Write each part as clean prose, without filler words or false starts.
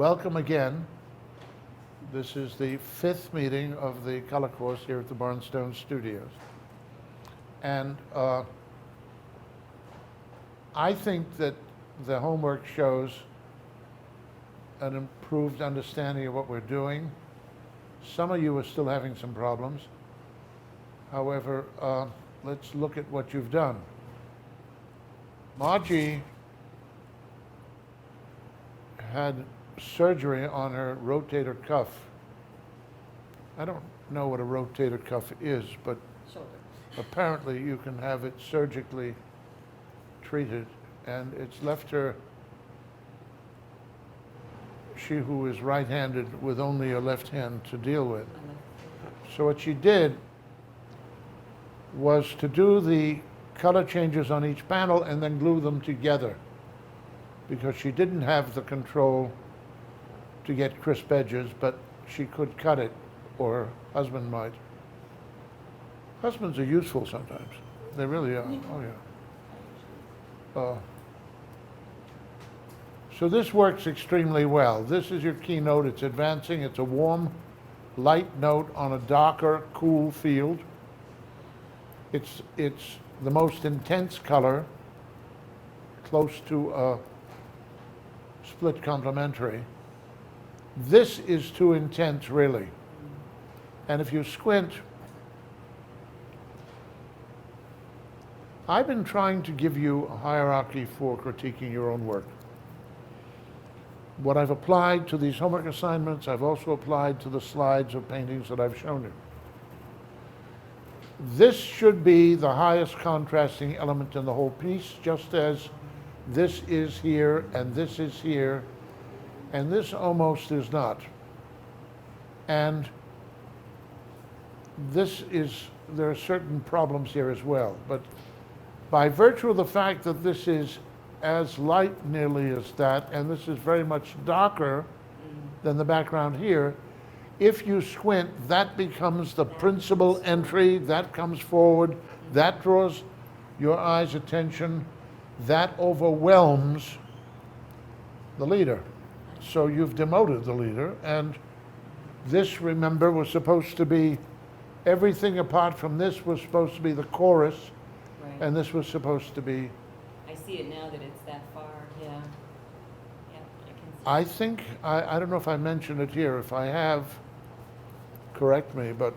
welcome again. This is the 5th meeting of the color course here at the Barnstone Studios. And I think that the homework shows an improved understanding of what we're doing. Some of you are still having some problems. However, let's look at what you've done. Margie had surgery on her rotator cuff. I don't know what a rotator cuff is, but Shoulder. apparently you can have it surgically treated, and it's left her, she who is right-handed, with only a left hand to deal with. So what she did was to do the color changes on each panel and then glue them together, because she didn't have the control to get crisp edges, but she could cut it, or her husband might. Husbands are useful sometimes. They really are. Oh, yeah. So this works extremely well. This is your keynote. It's advancing. It's a warm, light note on a darker, cool field. It's the most intense color, close to a split complementary. This is too intense, really. And if you squint, I've been trying to give you a hierarchy for critiquing your own work. What I've applied to these homework assignments, I've also applied to the slides of paintings that I've shown you. This should be the highest contrasting element in the whole piece, just as this is here, and this is here, and this almost is not. And this is, there are certain problems here as well. But by virtue of the fact that this is as light nearly as that, and this is very much darker than the background here, if you squint, that becomes the principal entry, that comes forward, that draws your eye's attention, that overwhelms the leader. So you've demoted the leader, and this, remember, was supposed to be, everything apart from this was supposed to be the chorus, Right. and this was supposed to be, I see it now that it's that far, yeah. Yeah, I can see. I think, I don't know if I mentioned it here. If I have, correct me, but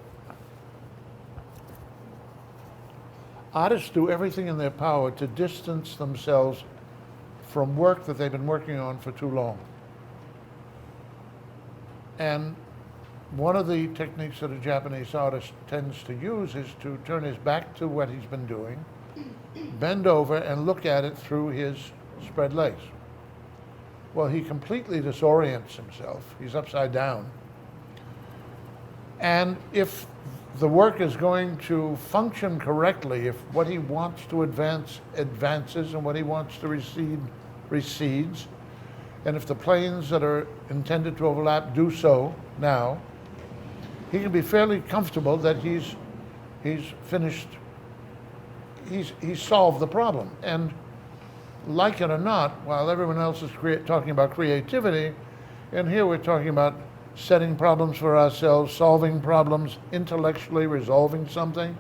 artists do everything in their power to distance themselves from work that they've been working on for too long. And one of the techniques that a Japanese artist tends to use is to turn his back to what he's been doing, bend over and look at it through his spread legs. Well, he completely disorients himself. He's upside down. And if the work is going to function correctly, if what he wants to advance advances and what he wants to recede recedes, and if the planes that are intended to overlap do so now, he can be fairly comfortable that he's finished, he's solved the problem. And like it or not, while everyone else is talking about creativity, and here we're talking about setting problems for ourselves, solving problems, intellectually resolving something.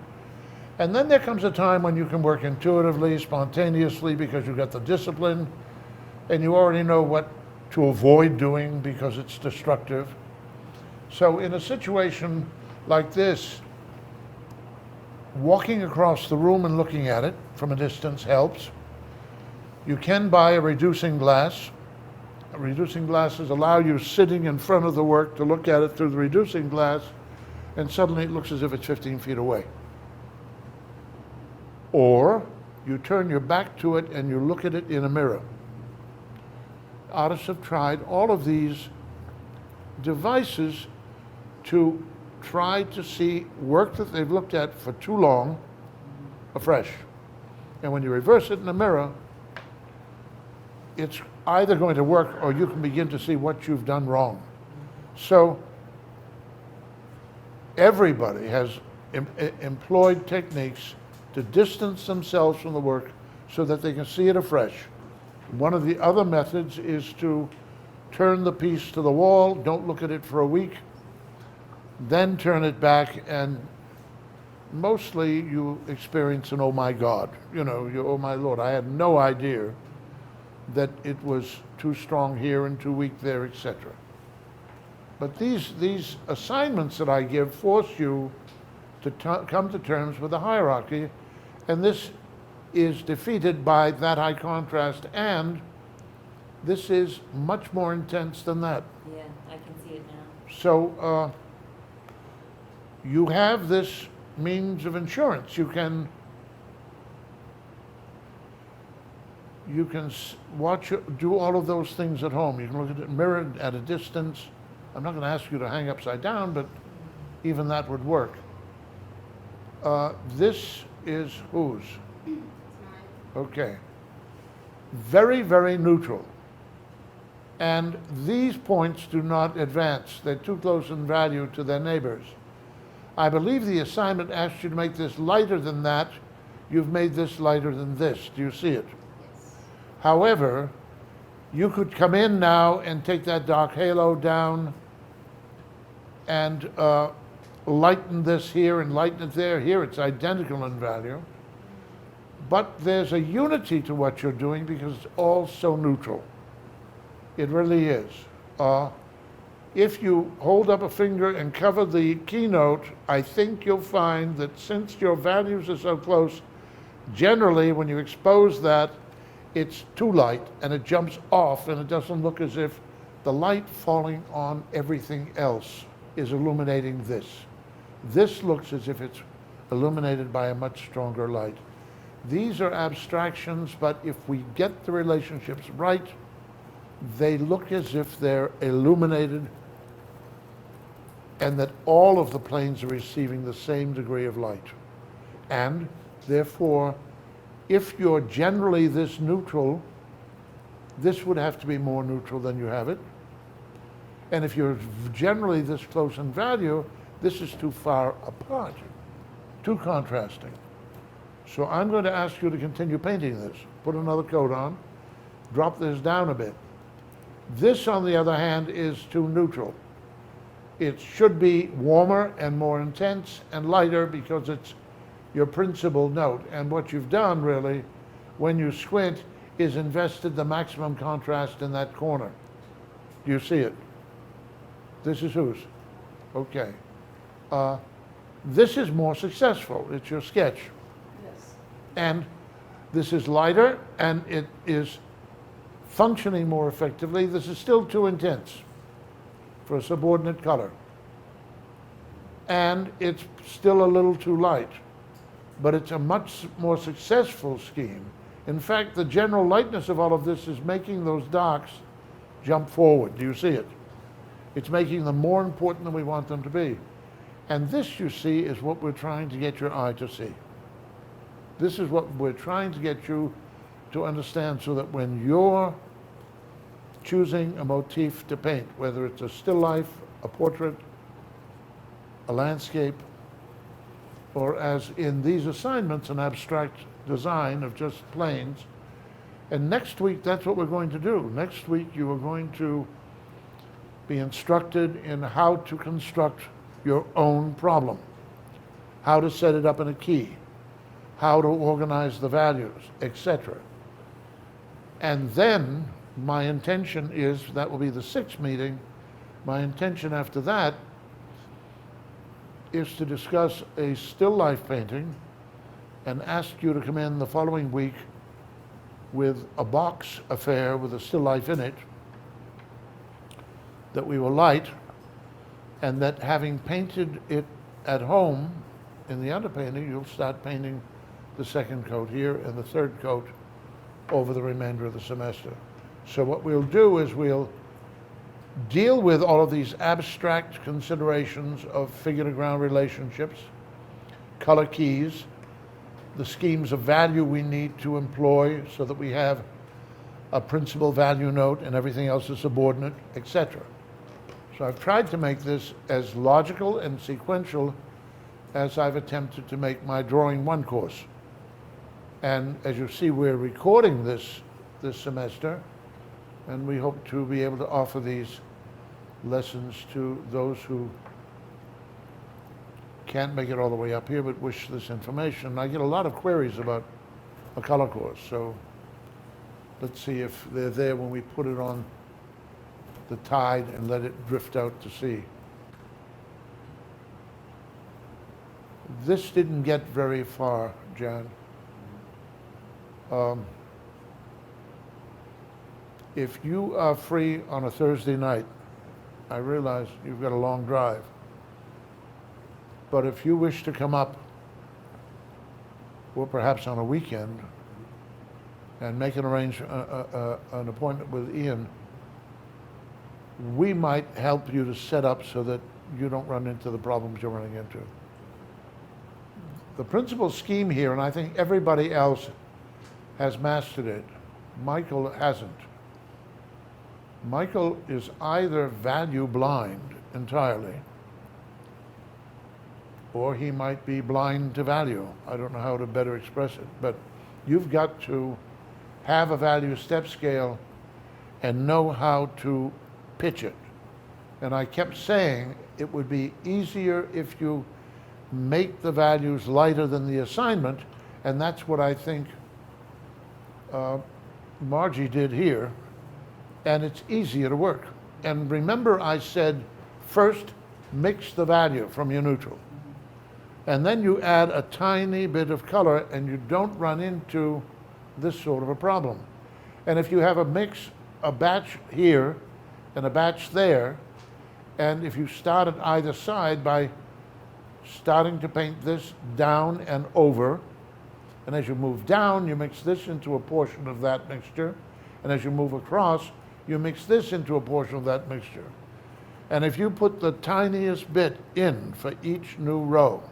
And then there comes a time when you can work intuitively, spontaneously, because you've got the discipline, and you already know what to avoid doing because it's destructive. So in a situation like this, walking across the room and looking at it from a distance helps. You can buy a reducing glass. Reducing glasses allow you, sitting in front of the work, to look at it through the reducing glass, and suddenly it looks as if it's 15 feet away. Or you turn your back to it and you look at it in a mirror. Artists have tried all of these devices to try to see work that they've looked at for too long afresh. And when you reverse it in a mirror, it's either going to work or you can begin to see what you've done wrong. So everybody has employed techniques to distance themselves from the work so that they can see it afresh. One of the other methods is to turn the piece to the wall, don't look at it for a week, then turn it back, and mostly you experience an oh my God, you oh my Lord, I had no idea that it was too strong here and too weak there, etc. But these assignments that I give force you to come to terms with the hierarchy, and this is defeated by that high contrast, and this is much more intense than that. Yeah, I can see it now. So you have this means of insurance. You can do all of those things at home. You can look at it mirrored at a distance. I'm not going to ask you to hang upside down, but even that would work. This is whose? Okay. Very, very neutral. And these points do not advance. They're too close in value to their neighbors. I believe the assignment asked you to make this lighter than that. You've made this lighter than this. Do you see it? Yes. However, you could come in now and take that dark halo down and lighten this here and lighten it there. Here it's identical in value. But there's a unity to what you're doing because it's all so neutral. It really is. If you hold up a finger and cover the keynote, I think you'll find that since your values are so close, generally when you expose that, it's too light and it jumps off and it doesn't look as if the light falling on everything else is illuminating this. This looks as if it's illuminated by a much stronger light. These are abstractions, but if we get the relationships right, they look as if they're illuminated and that all of the planes are receiving the same degree of light. And therefore, if you're generally this neutral, this would have to be more neutral than you have it. And if you're generally this close in value, this is too far apart, too contrasting. So I'm going to ask you to continue painting this. Put another coat on, drop this down a bit. This, on the other hand, is too neutral. It should be warmer and more intense and lighter because it's your principal note. And what you've done, really, when you squint, is invested the maximum contrast in that corner. Do you see it? This is whose? Okay. This is more successful. It's your sketch. Yes. And this is lighter, and it is functioning more effectively. This is still too intense for a subordinate color. And it's still a little too light, but it's a much more successful scheme. In fact, the general lightness of all of this is making those darks jump forward. Do you see it? It's making them more important than we want them to be. And this, you see, is what we're trying to get your eye to see. This is what we're trying to get you to understand, so that when you're choosing a motif to paint, whether it's a still life, a portrait, a landscape, or as in these assignments, an abstract design of just planes. And next week, that's what we're going to do. Next week, you are going to be instructed in how to construct your own problem, how to set it up in a key, how to organize the values, etc. And then my intention is, that will be the 6th meeting, my intention after that is to discuss a still life painting and ask you to come in the following week with a box affair with a still life in it that we will light, and that having painted it at home in the underpainting, you'll start painting the 2nd coat here and the 3rd coat over the remainder of the semester. So what we'll do is we'll deal with all of these abstract considerations of figure-to-ground relationships, color keys, the schemes of value we need to employ so that we have a principal value note and everything else is subordinate, etc. So I've tried to make this as logical and sequential as I've attempted to make my Drawing 1 course. And as you see, we're recording this semester, And we hope to be able to offer these lessons to those who can't make it all the way up here but wish this information. I get a lot of queries about a color course, so let's see if they're there when we put it on the tide and let it drift out to sea. This didn't get very far, Jan. If you are free on a Thursday night, I realize you've got a long drive, but if you wish to come up, or perhaps on a weekend, and make an an appointment with Ian, we might help you to set up so that you don't run into the problems you're running into. The principal scheme here, and I think everybody else has mastered it, Michael hasn't. Michael is either value blind entirely, or he might be blind to value. I don't know how to better express it, but you've got to have a value step scale and know how to pitch it. And I kept saying it would be easier if you make the values lighter than the assignment, and that's what I think Margie did here, and it's easier to work. And remember I said, first mix the value from your neutral, and then you add a tiny bit of color and you don't run into this sort of a problem. And if you have a mix, a batch here and a batch there, and if you start at either side by starting to paint this down and over, and as you move down, you mix this into a portion of that mixture, and as you move across, you mix this into a portion of that mixture. And if you put the tiniest bit in for each new row,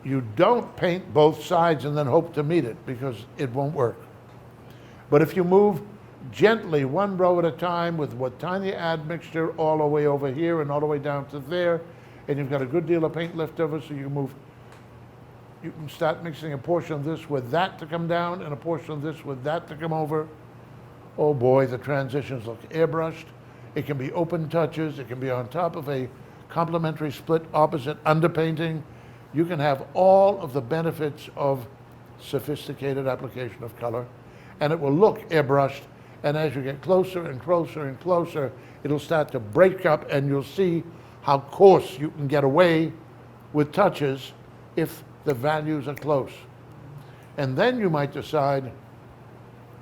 you don't paint both sides and then hope to meet it, because it won't work. But if you move gently one row at a time with what tiny admixture all the way over here and all the way down to there, and you've got a good deal of paint left over, so you can start mixing a portion of this with that to come down and a portion of this with that to come over. Oh boy, the transitions look airbrushed. It can be open touches. It can be on top of a complementary split opposite underpainting. You can have all of the benefits of sophisticated application of color, and it will look airbrushed, and as you get closer and closer and closer, it'll start to break up, and you'll see how coarse you can get away with touches if the values are close. And then you might decide,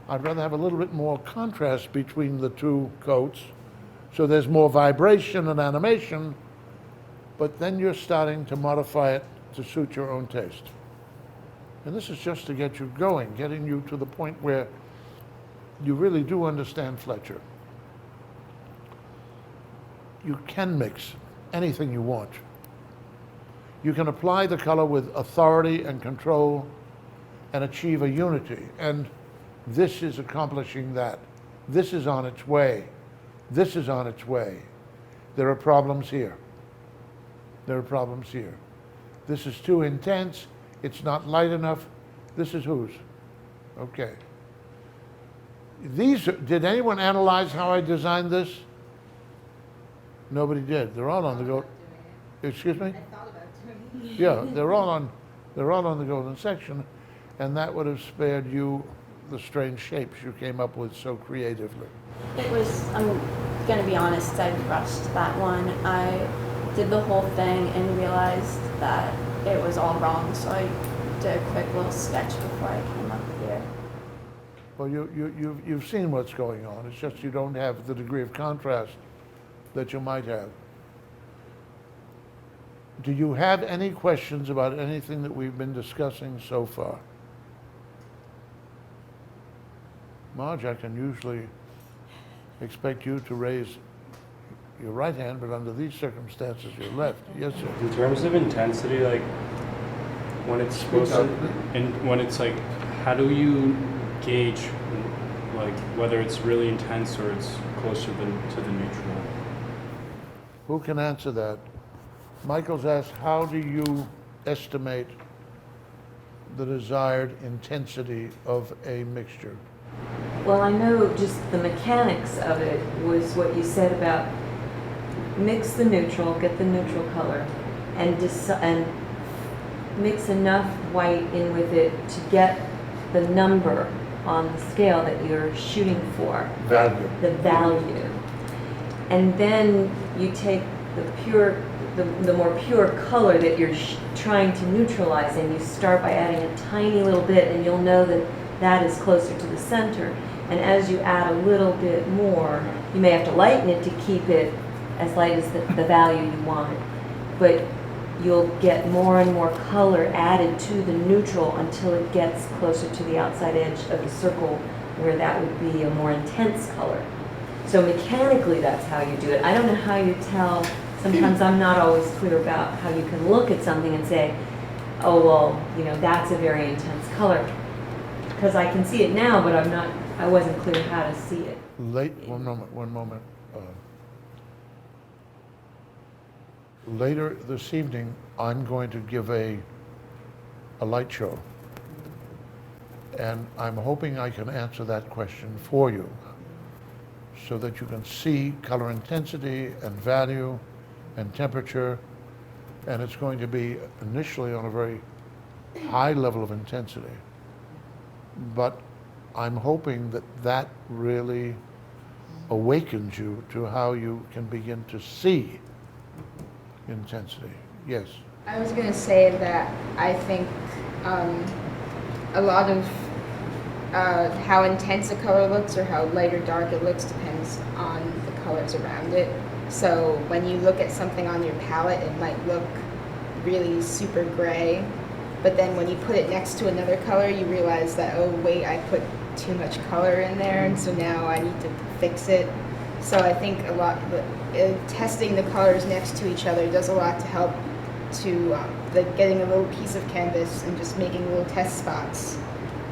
I'd rather have a little bit more contrast between the two coats, so there's more vibration and animation, but then you're starting to modify it to suit your own taste. And this is just to get you going, getting you to the point where you really do understand Fletcher. You can mix anything you want. You can apply the color with authority and control and achieve a unity. And this is accomplishing that. This is on its way. This is on its way. There are problems here. There are problems here. This is too intense. It's not light enough. This is whose? Okay. Did anyone analyze how I designed this? Nobody did. They're all on the go. Excuse me? I thought about doing it. Yeah, they're all on the golden section, and that would have spared you the strange shapes you came up with so creatively. It was, I'm gonna be honest, I rushed that one. I did the whole thing and realized that it was all wrong, so I did a quick little sketch before I came up here. Well, you've seen what's going on. It's just you don't have the degree of contrast that you might have. Do you have any questions about anything that we've been discussing so far? Marge, I can usually expect you to raise your right hand, but under these circumstances, your left. Yes, sir. In terms of intensity, like when it's supposed to, and when it's like, how do you gauge like whether it's really intense or it's closer to the neutral? Who can answer that? Michael's asked, how do you estimate the desired intensity of a mixture? Well, I know just the mechanics of it was what you said about mix the neutral, get the neutral color, and mix enough white in with it to get the number on the scale that you're shooting for, Value. the value. And then you take the more pure color that you're trying to neutralize, and you start by adding a tiny little bit, and you'll know that that is closer to the center. And as you add a little bit more, you may have to lighten it to keep it as light as the value you want. But you'll get more and more color added to the neutral until it gets closer to the outside edge of the circle, where that would be a more intense color. So mechanically, that's how you do it. I don't know how you tell. Sometimes I'm not always clear about how you can look at something and say, oh, well, you know, that's a very intense color. Because I can see it now, but I wasn't clear how to see it. One moment. Later this evening, I'm going to give a light show. And I'm hoping I can answer that question for you so that you can see color intensity and value and temperature. And it's going to be initially on a very high level of intensity. But I'm hoping that that really awakens you to how you can begin to see intensity. Yes. I was going to say that I think a lot of how intense a color looks or how light or dark it looks depends on the colors around it. So when you look at something on your palette, it might look really super gray, but then when you put it next to another color, you realize that, oh wait, I put too much color in there, and so now I need to fix it. So I think a lot testing the colors next to each other does a lot to help to getting a little piece of canvas and just making little test spots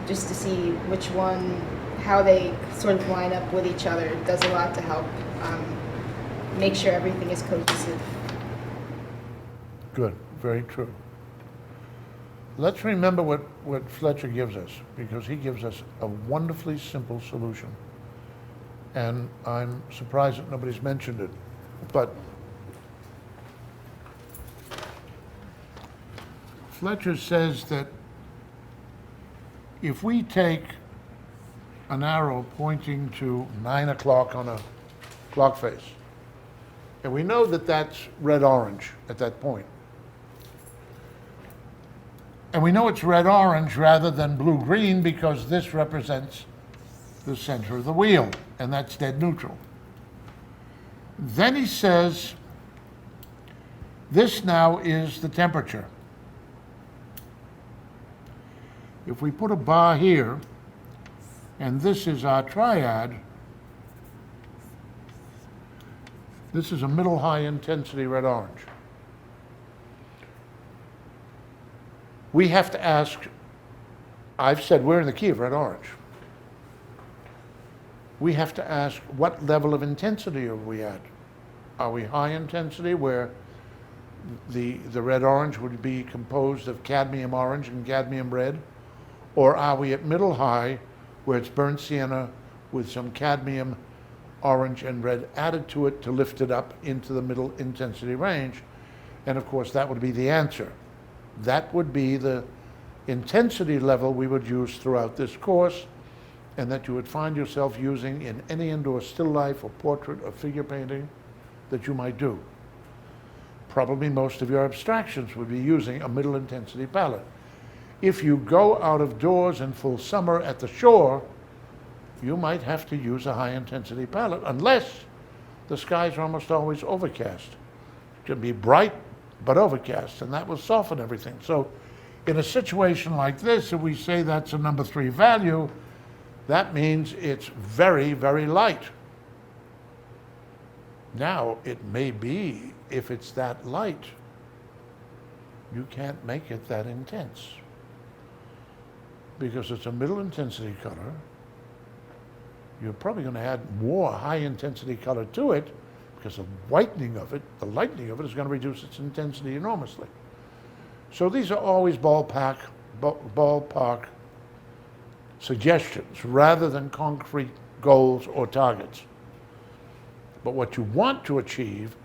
just to see which one, how they sort of line up with each other does a lot to help make sure everything is cohesive. Good, very true. Let's remember what Fletcher gives us, because he gives us a wonderfully simple solution. And I'm surprised that nobody's mentioned it. But Fletcher says that if we take an arrow pointing to 9 o'clock on a clock face, and we know that that's red-orange at that point, and we know it's red-orange rather than blue-green because this represents the center of the wheel, and that's dead neutral. Then he says, this now is the temperature. If we put a bar here, and this is our triad, this is a middle high intensity red-orange. We have to ask, I've said we're in the key of red-orange. We have to ask, what level of intensity are we at? Are we high intensity, where the red-orange would be composed of cadmium orange and cadmium red? Or are we at middle high, where it's burnt sienna with some cadmium orange and red added to it to lift it up into the middle intensity range? And of course, that would be the answer. That would be the intensity level we would use throughout this course, and that you would find yourself using in any indoor still life or portrait or figure painting that you might do. Probably most of your abstractions would be using a middle intensity palette. If you go out of doors in full summer at the shore, you might have to use a high intensity palette, unless the skies are almost always overcast. It can be bright, but overcast, and that will soften everything. So in a situation like this, if we say that's a number 3 value, that means it's very, very light. Now, it may be, if it's that light, you can't make it that intense, because it's a middle intensity color. You're probably going to add more high intensity color to it, because the whitening of it, the lightening of it, is going to reduce its intensity enormously. So these are always ballpark suggestions rather than concrete goals or targets. But what you want to achieve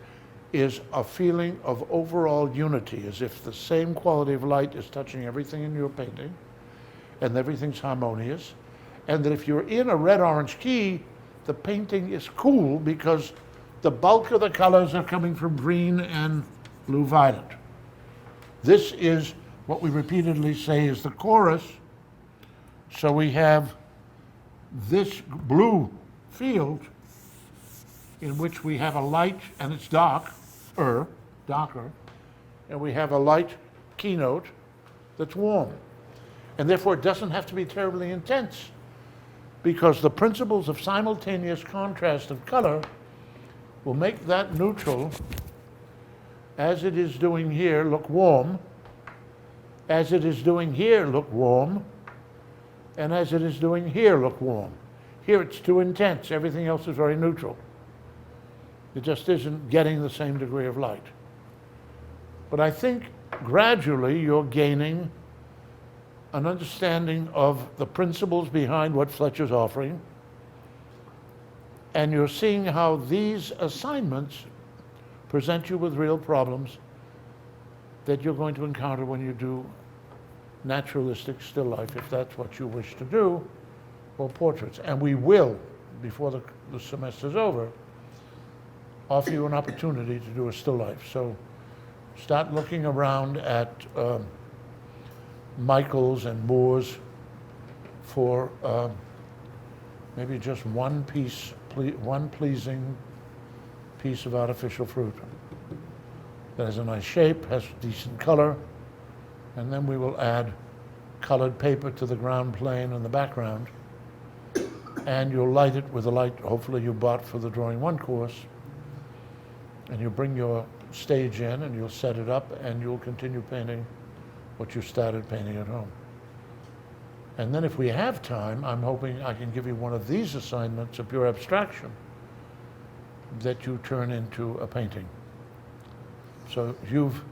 is a feeling of overall unity, as if the same quality of light is touching everything in your painting and everything's harmonious, and that if you're in a red-orange key, the painting is cool because the bulk of the colors are coming from green and blue-violet. This is what we repeatedly say is the chorus. So we have this blue field in which we have a light, and it's darker, and we have a light keynote that's warm. And therefore it doesn't have to be terribly intense, because the principles of simultaneous contrast of color will make that neutral, as it is doing here, look warm, as it is doing here, look warm, and as it is doing here, look warm. Here it's too intense, everything else is very neutral. It just isn't getting the same degree of light. But I think gradually you're gaining an understanding of the principles behind what Fletcher's offering, and you're seeing how these assignments present you with real problems that you're going to encounter when you do naturalistic still life, if that's what you wish to do, or portraits. And we will, before the semester's over, offer you an opportunity to do a still life. So start looking around at Michael's and Moore's for maybe just one pleasing piece of artificial fruit that has a nice shape, has decent color, and then we will add colored paper to the ground plane and the background, and you'll light it with a light hopefully you bought for the Drawing One course, and you'll bring your stage in and you'll set it up and you'll continue painting what you started painting at home. And then if we have time, I'm hoping I can give you one of these assignments, a pure abstraction, that you turn into a painting. So you've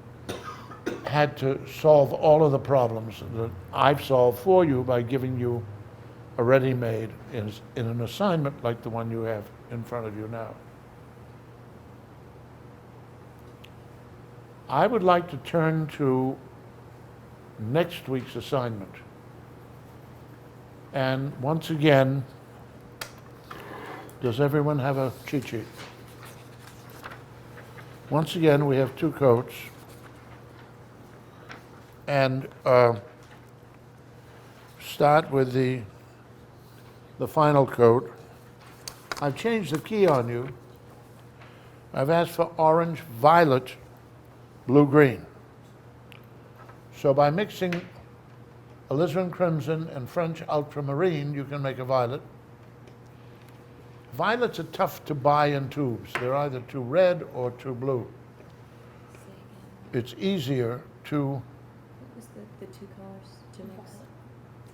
had to solve all of the problems that I've solved for you by giving you a ready-made in an assignment like the one you have in front of you now. I would like to turn to next week's assignment. And once again, does everyone have a cheat sheet? Once again, we have two coats. And start with the final coat. I've changed the key on you. I've asked for orange, violet, blue, green. So by mixing alizarin crimson and French ultramarine, you can make a violet. Violets are tough to buy in tubes. They're either too red or too blue. It's easier to, What was the two colors to mix?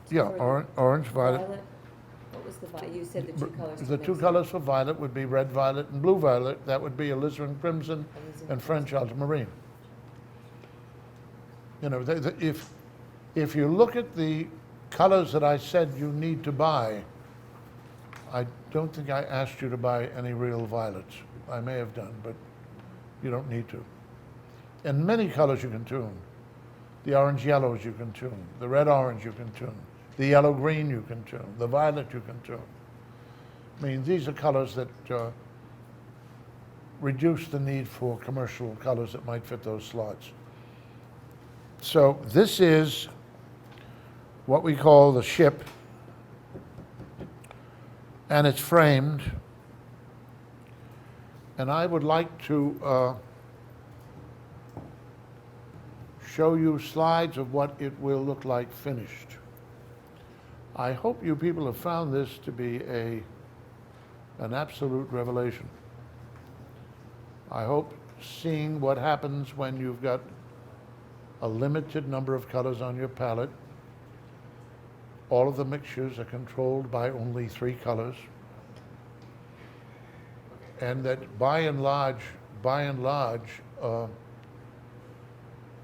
yeah, Or orange, violet. What was the violet? You said the two colors to The mix. two colors for violet would be red violet and blue violet. That would be alizarin crimson and French ultramarine. You know, if you look at the colors that I said you need to buy, I don't think I asked you to buy any real violets. I may have done, but you don't need to. And many colors you can tune. The orange yellows you can tune. The red orange you can tune. The yellow green you can tune. The violet you can tune. I mean, these are colors that reduce the need for commercial colors that might fit those slots. So this is what we call the ship, and it's framed. And I would like to show you slides of what it will look like finished. I hope you people have found this to be an absolute revelation. I hope seeing what happens when you've got a limited number of colors on your palette, all of the mixtures are controlled by only 3 colors, and that by and large,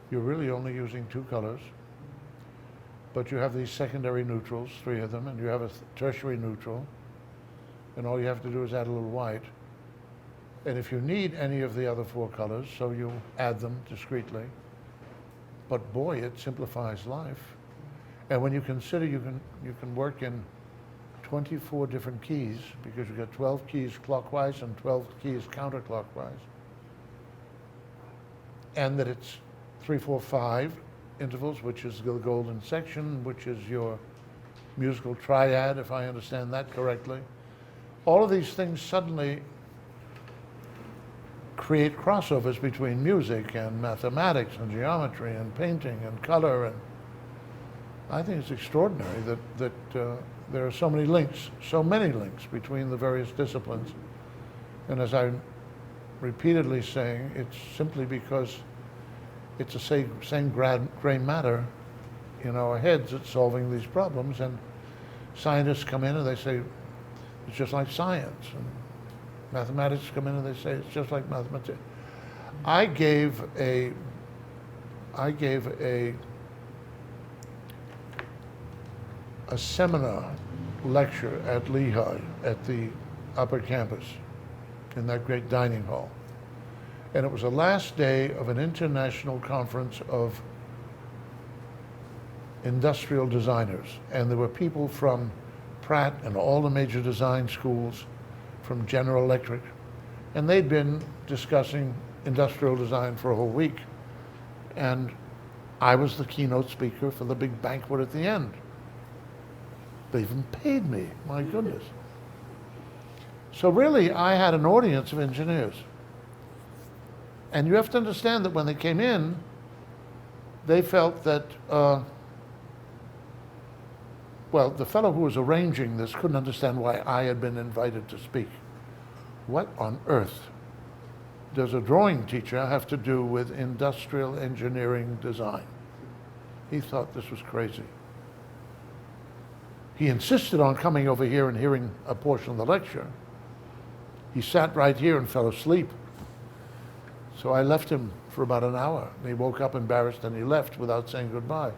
you're really only using 2 colors, but you have these secondary neutrals, 3 of them, and you have a tertiary neutral, and all you have to do is add a little white. And if you need any of the other 4 colors, so you add them discreetly. But boy, it simplifies life. And when you consider you can work in 24 different keys, because you got 12 keys clockwise and 12 keys counterclockwise, and that it's 3, 4, 5 intervals, which is the golden section, which is your musical triad, if I understand that correctly. All of these things suddenly create crossovers between music and mathematics and geometry and painting and color, and I think it's extraordinary that there are so many links between the various disciplines. And as I'm repeatedly saying, it's simply because it's the same gray matter in our heads that's solving these problems, and scientists come in and they say it's just like science, and mathematics come in and they say it's just like mathematics. I gave a seminar lecture at Lehigh at the upper campus in that great dining hall. And it was the last day of an international conference of industrial designers. And there were people from Pratt and all the major design schools, from General Electric, and they'd been discussing industrial design for a whole week. And I was the keynote speaker for the big banquet at the end. They even paid me, my goodness. So really, I had an audience of engineers. And you have to understand that when they came in, they felt that, well, the fellow who was arranging this couldn't understand why I had been invited to speak. What on earth does a drawing teacher have to do with industrial engineering design? He thought this was crazy. He insisted on coming over here and hearing a portion of the lecture. He sat right here and fell asleep. So I left him for about an hour, and he woke up embarrassed and he left without saying goodbye.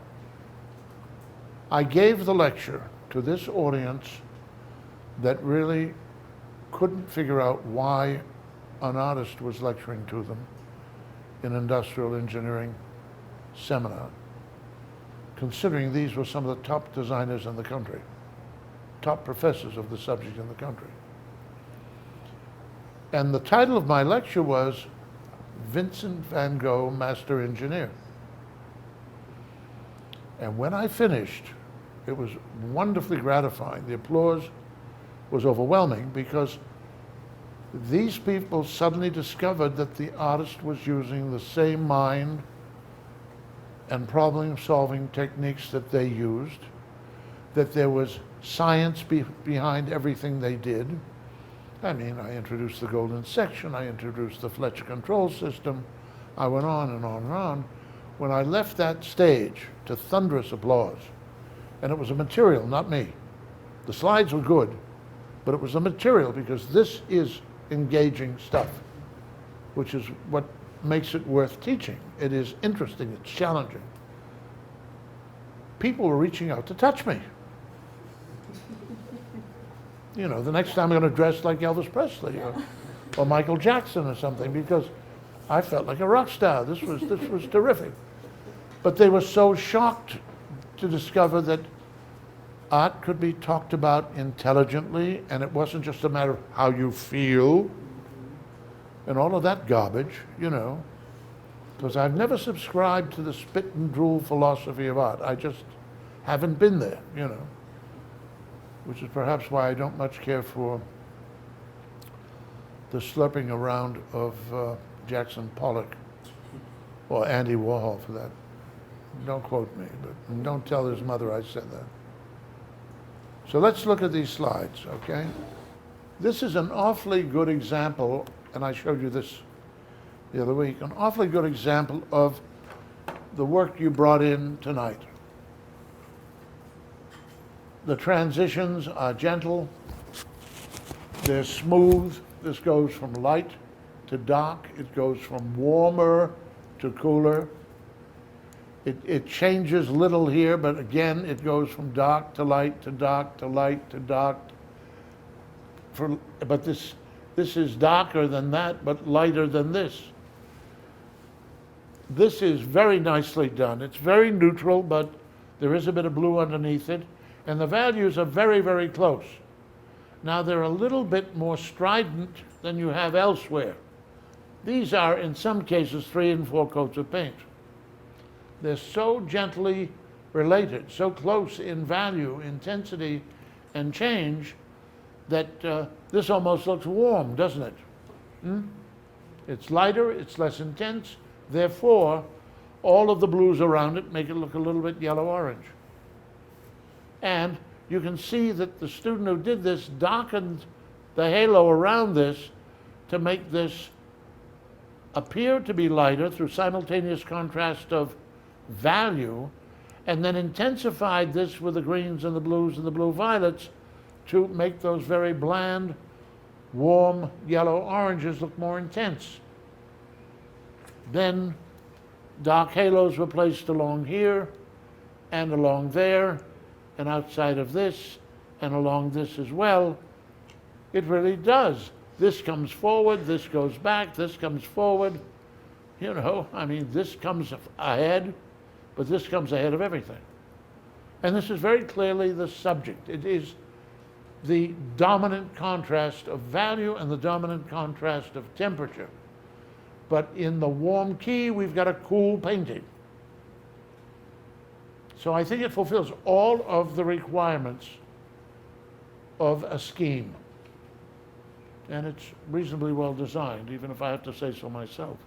I gave the lecture to this audience that really couldn't figure out why an artist was lecturing to them in industrial engineering seminar, considering these were some of the top designers in the country, top professors of the subject in the country. And the title of my lecture was Vincent van Gogh, Master Engineer. And when I finished, it was wonderfully gratifying. The applause was overwhelming because these people suddenly discovered that the artist was using the same mind and problem-solving techniques that they used, that there was science behind everything they did. I mean, I introduced the golden section, I introduced the Fletcher control system, I went on and on and on. When I left that stage to thunderous applause, and it was a material, not me. The slides were good, but it was a material because this is engaging stuff, which is what makes it worth teaching. It is interesting, it's challenging. People were reaching out to touch me. You know, the next time I'm going to dress like Elvis Presley or Michael Jackson or something, because I felt like a rock star. This was terrific. But they were so shocked to discover that art could be talked about intelligently, and it wasn't just a matter of how you feel and all of that garbage, you know, because I've never subscribed to the spit and drool philosophy of art. I just haven't been there, you know, which is perhaps why I don't much care for the slurping around of Jackson Pollock or Andy Warhol for that. Don't quote me, but don't tell his mother I said that. So let's look at these slides, okay? This is an awfully good example, and I showed you this the other week, an awfully good example of the work you brought in tonight. The transitions are gentle, they're smooth. This goes from light to dark, it goes from warmer to cooler. It changes little here, but again, it goes from dark to light to dark to light to dark. But this is darker than that, but lighter than this. This is very nicely done. It's very neutral, but there is a bit of blue underneath it, and the values are very, very close. Now, they're a little bit more strident than you have elsewhere. These are, in some cases, 3 and 4 coats of paint. They're so gently related, so close in value, intensity, and change that this almost looks warm, doesn't it? It's lighter, it's less intense, therefore, all of the blues around it make it look a little bit yellow-orange. And you can see that the student who did this darkened the halo around this to make this appear to be lighter through simultaneous contrast of value, and then intensified this with the greens and the blues and the blue violets to make those very bland, warm yellow oranges look more intense. Then dark halos were placed along here and along there and outside of this and along this as well. It really does. This comes forward, this goes back, this comes forward. You know, I mean, this comes ahead, but this comes ahead of everything. And this is very clearly the subject. It is the dominant contrast of value and the dominant contrast of temperature. But in the warm key, we've got a cool painting. So I think it fulfills all of the requirements of a scheme. And it's reasonably well designed, even if I have to say so myself.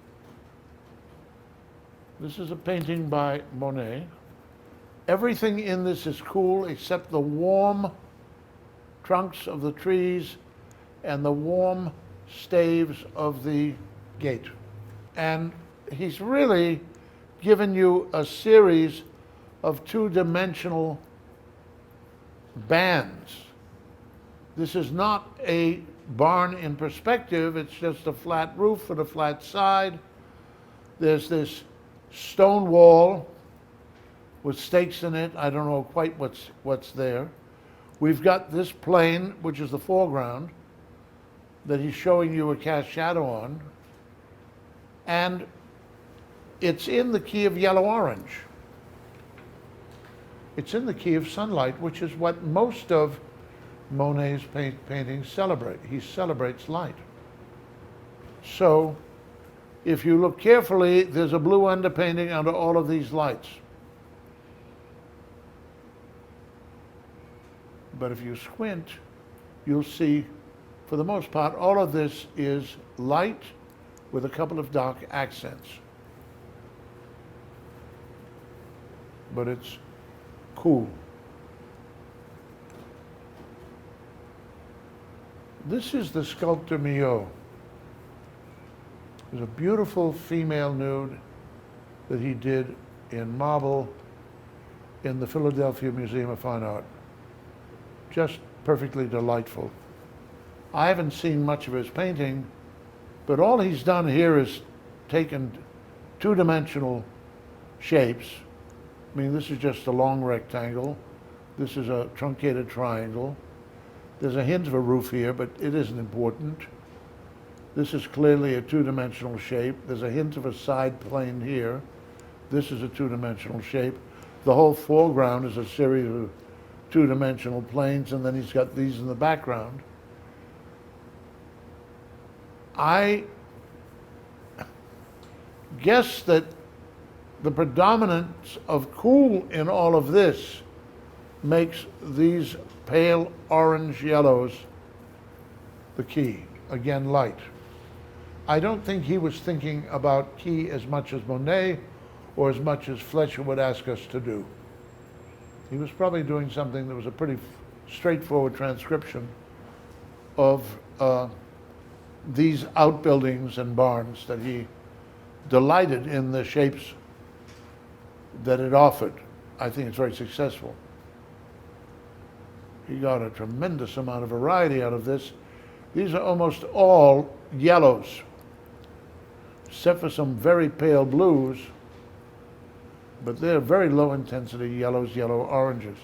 This is a painting by Monet. Everything in this is cool except the warm trunks of the trees and the warm staves of the gate. And he's really given you a series of two-dimensional bands. This is not a barn in perspective, it's just a flat roof with a flat side. There's this stone wall with stakes in it. I don't know quite what's there. We've got this plane, which is the foreground, that he's showing you a cast shadow on. And it's in the key of yellow-orange. It's in the key of sunlight, which is what most of Monet's paintings celebrate. He celebrates light. So, if you look carefully, there's a blue underpainting under all of these lights. But if you squint, you'll see, for the most part, all of this is light with a couple of dark accents. But it's cool. This is the sculptor Millot. There's a beautiful female nude that he did in marble in the Philadelphia Museum of Fine Art. Just perfectly delightful. I haven't seen much of his painting, but all he's done here is taken two-dimensional shapes. I mean, this is just a long rectangle. This is a truncated triangle. There's a hint of a roof here, but it isn't important. This is clearly a two-dimensional shape. There's a hint of a side plane here. This is a two-dimensional shape. The whole foreground is a series of two-dimensional planes, and then he's got these in the background. I guess that the predominance of cool in all of this makes these pale orange yellows the key. Again, light. I don't think he was thinking about key as much as Monet or as much as Fletcher would ask us to do. He was probably doing something that was a pretty straightforward transcription of these outbuildings and barns that he delighted in the shapes that it offered. I think it's very successful. He got a tremendous amount of variety out of this. These are almost all yellows, except for some very pale blues. but they're very low intensity yellows, yellow, oranges.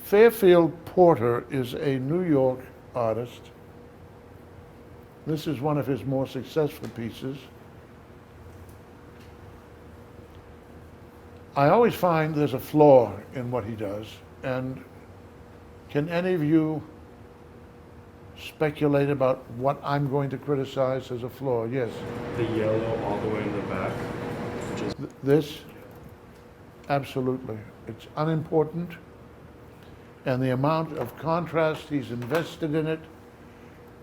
Fairfield Porter is a New York artist. This is one of his more successful pieces. I always find there's a flaw in what he does, and can any of you speculate about what I'm going to criticize as a flaw? Yes. The yellow all the way in the back, which is This? Absolutely. It's unimportant, and the amount of contrast he's invested in it,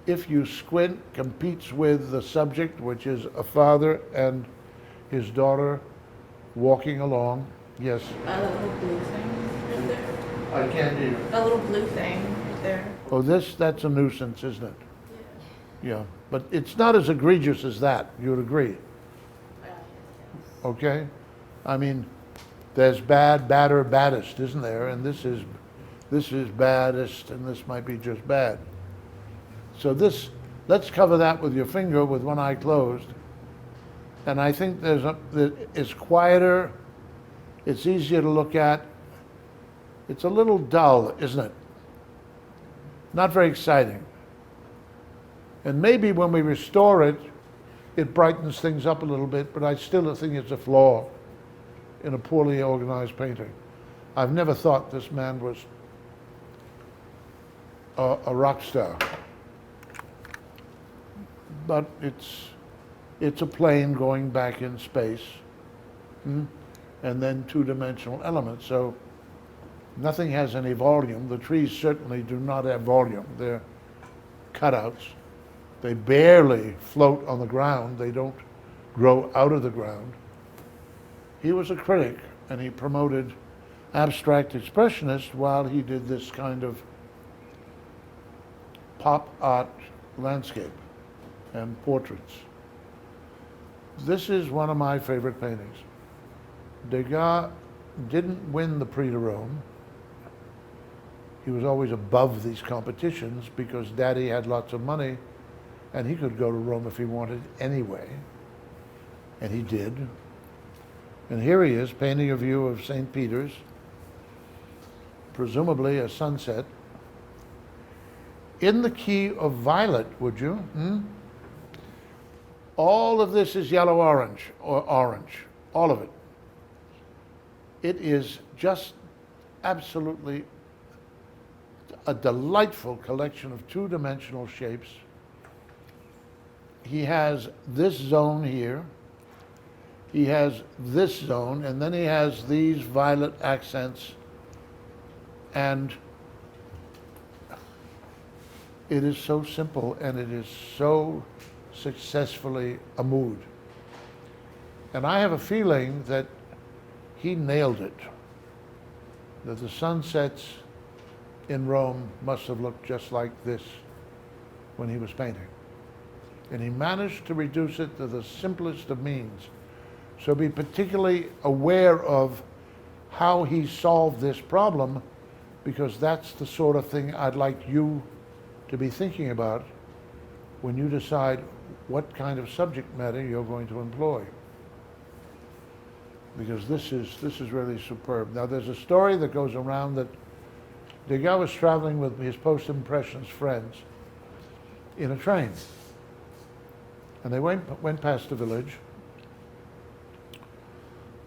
if you squint, competes with the subject, which is a father and his daughter walking along. Yes. That little blue thing right there. I can't hear. That little blue thing right there. Oh, that's a nuisance, isn't it? Yeah, but it's not as egregious as that, you would agree, okay? I mean, there's bad, badder, baddest, isn't there? And this is baddest, and this might be just bad. So this, let's cover that with your finger with one eye closed. And I think it's quieter, it's easier to look at. It's a little dull, isn't it? Not very exciting. And maybe when we restore it, it brightens things up a little bit, but I still think it's a flaw in a poorly organized painting. I've never thought this man was a rock star. But it's a plane going back in space, and then two-dimensional elements. So nothing has any volume. The trees certainly do not have volume. They're cutouts. They barely float on the ground. They don't grow out of the ground. He was a critic, and he promoted abstract expressionists while he did this kind of pop art landscape and portraits. This is one of my favorite paintings. Degas didn't win the Prix de Rome. He was always above these competitions because Daddy had lots of money and he could go to Rome if he wanted anyway. And he did. And here he is painting a view of St. Peter's, presumably a sunset, in the key of violet, would you? All of this is yellow-orange, or orange, all of it. It is just absolutely a delightful collection of two-dimensional shapes. He has this zone here, he has this zone, and then he has these violet accents, and it is so simple, and it is so successfully a mood. And I have a feeling that he nailed it, that the sunsets in Rome must have looked just like this when he was painting. And he managed to reduce it to the simplest of means. So be particularly aware of how he solved this problem, because that's the sort of thing I'd like you to be thinking about when you decide what kind of subject matter you're going to employ. Because this is really superb. Now there's a story that goes around that Degas was traveling with his post-impressionist friends in a train. And they went past a village.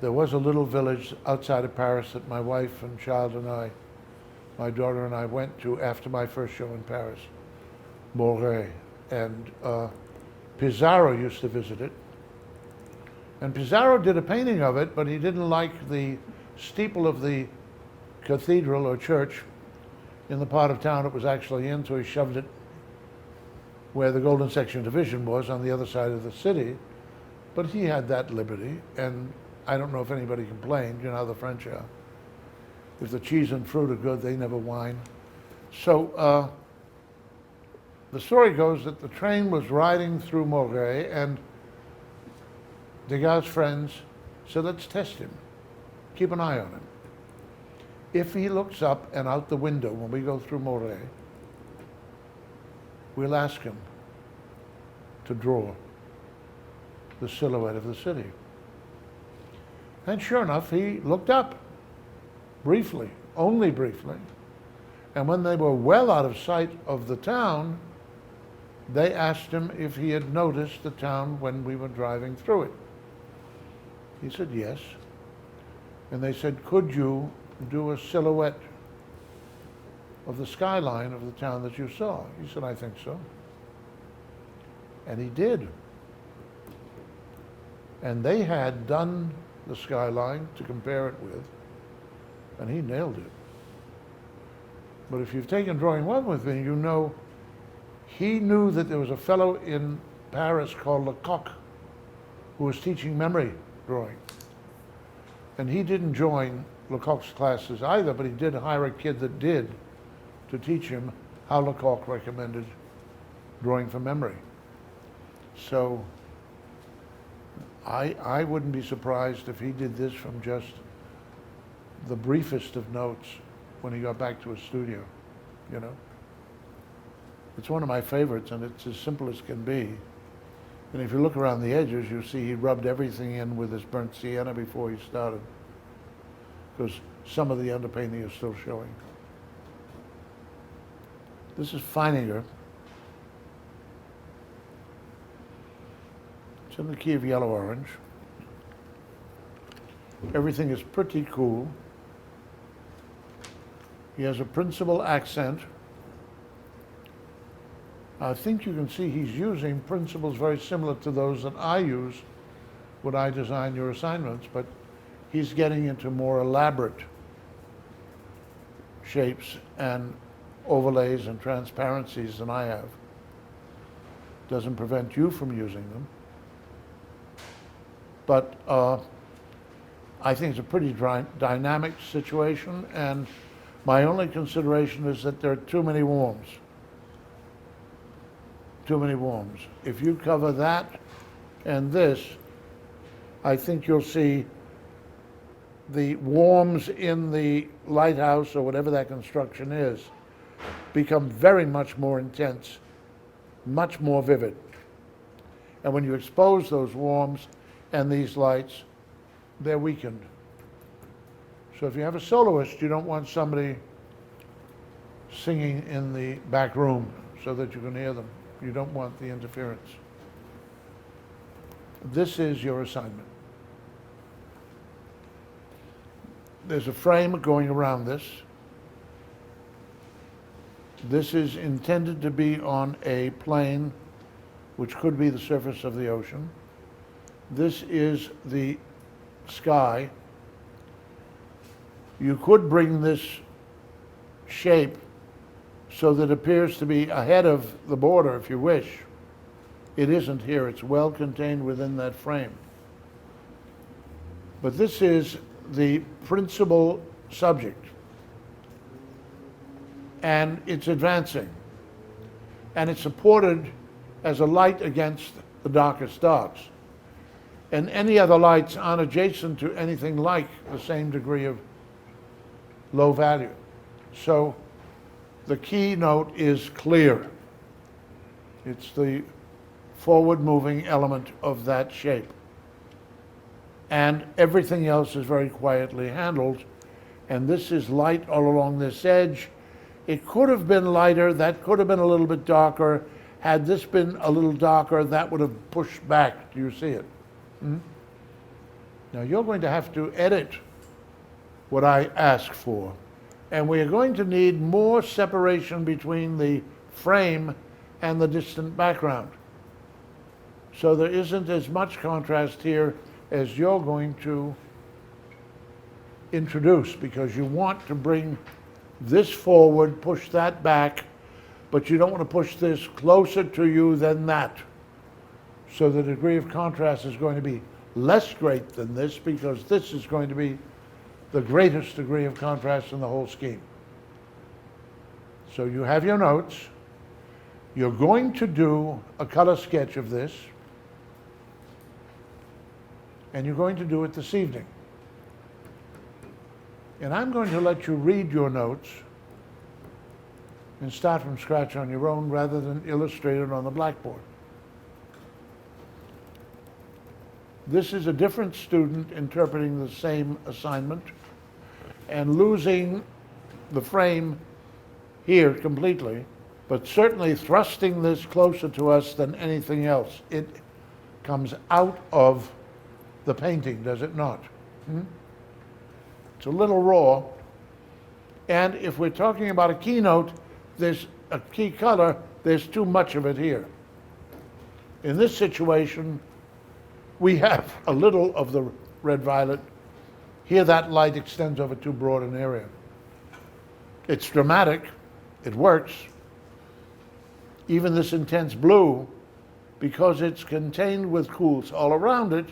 There was a little village outside of Paris that my wife and child and I, my daughter and I went to after my first show in Paris, Moret. And Pissarro used to visit it. And Pissarro did a painting of it, but he didn't like the steeple of the cathedral or church in the part of town it was actually in, so he shoved it where the Golden Section Division was on the other side of the city. But he had that liberty, and I don't know if anybody complained. You know how the French are. If the cheese and fruit are good, they never whine. So the story goes that the train was riding through Moret, and Degas' friends said, let's test him. Keep an eye on him. If he looks up and out the window when we go through Moret, we'll ask him to draw. the silhouette of the city. And sure enough, he looked up, briefly, only briefly. And when they were well out of sight of the town, they asked him if he had noticed the town when we were driving through it. He said yes. And they said, could you do a silhouette of the skyline of the town that you saw? He said, I think so. And he did. And they had done the skyline to compare it with, and he nailed it. But if you've taken drawing one with me, you know he knew that there was a fellow in Paris called Lecoq who was teaching memory drawing. And he didn't join Lecoq's classes either, but he did hire a kid that did to teach him how Lecoq recommended drawing from memory. So I wouldn't be surprised if he did this from just the briefest of notes when he got back to his studio, you know. It's one of my favorites, and it's as simple as can be. And if you look around the edges, you see he rubbed everything in with his burnt sienna before he started, because some of the underpainting is still showing. This is Feininger. It's in the key of yellow-orange. Everything is pretty cool. He has a principal accent. I think you can see he's using principles very similar to those that I use when I design your assignments, but he's getting into more elaborate shapes and overlays and transparencies than I have. Doesn't prevent you from using them. But I think it's a pretty dynamic situation, and my only consideration is that there are too many warms. Too many warms. If you cover that and this, I think you'll see the warms in the lighthouse or whatever that construction is become very much more intense, much more vivid. And when you expose those warms and these lights, they're weakened. So if you have a soloist, you don't want somebody singing in the back room so that you can hear them. You don't want the interference. This is your assignment. There's a frame going around this. This is intended to be on a plane, which could be the surface of the ocean. This is the sky. You could bring this shape so that it appears to be ahead of the border if you wish. It isn't here. It's well contained within that frame. But this is the principal subject. And it's advancing. And it's supported as a light against the darkest darks. And any other lights aren't adjacent to anything like the same degree of low value. So the keynote is clear. It's the forward-moving element of that shape. And everything else is very quietly handled. And this is light all along this edge. It could have been lighter, that could have been a little bit darker. Had this been a little darker, that would have pushed back. Do you see it? Now you're going to have to edit what I ask for. And we are going to need more separation between the frame and the distant background. So there isn't as much contrast here as you're going to introduce, because you want to bring this forward, push that back, but you don't want to push this closer to you than that. So the degree of contrast is going to be less great than this, because this is going to be the greatest degree of contrast in the whole scheme. So you have your notes. You're going to do a color sketch of this, and you're going to do it this evening. And I'm going to let you read your notes and start from scratch on your own rather than illustrate it on the blackboard. This is a different student interpreting the same assignment and losing the frame here completely, but certainly thrusting this closer to us than anything else. It comes out of the painting, does it not? It's a little raw. And if we're talking about a keynote, there's a key color, there's too much of it here. In this situation, we have a little of the red-violet. Here that light extends over too broad an area. It's dramatic, it works. Even this intense blue, because it's contained with cools all around it,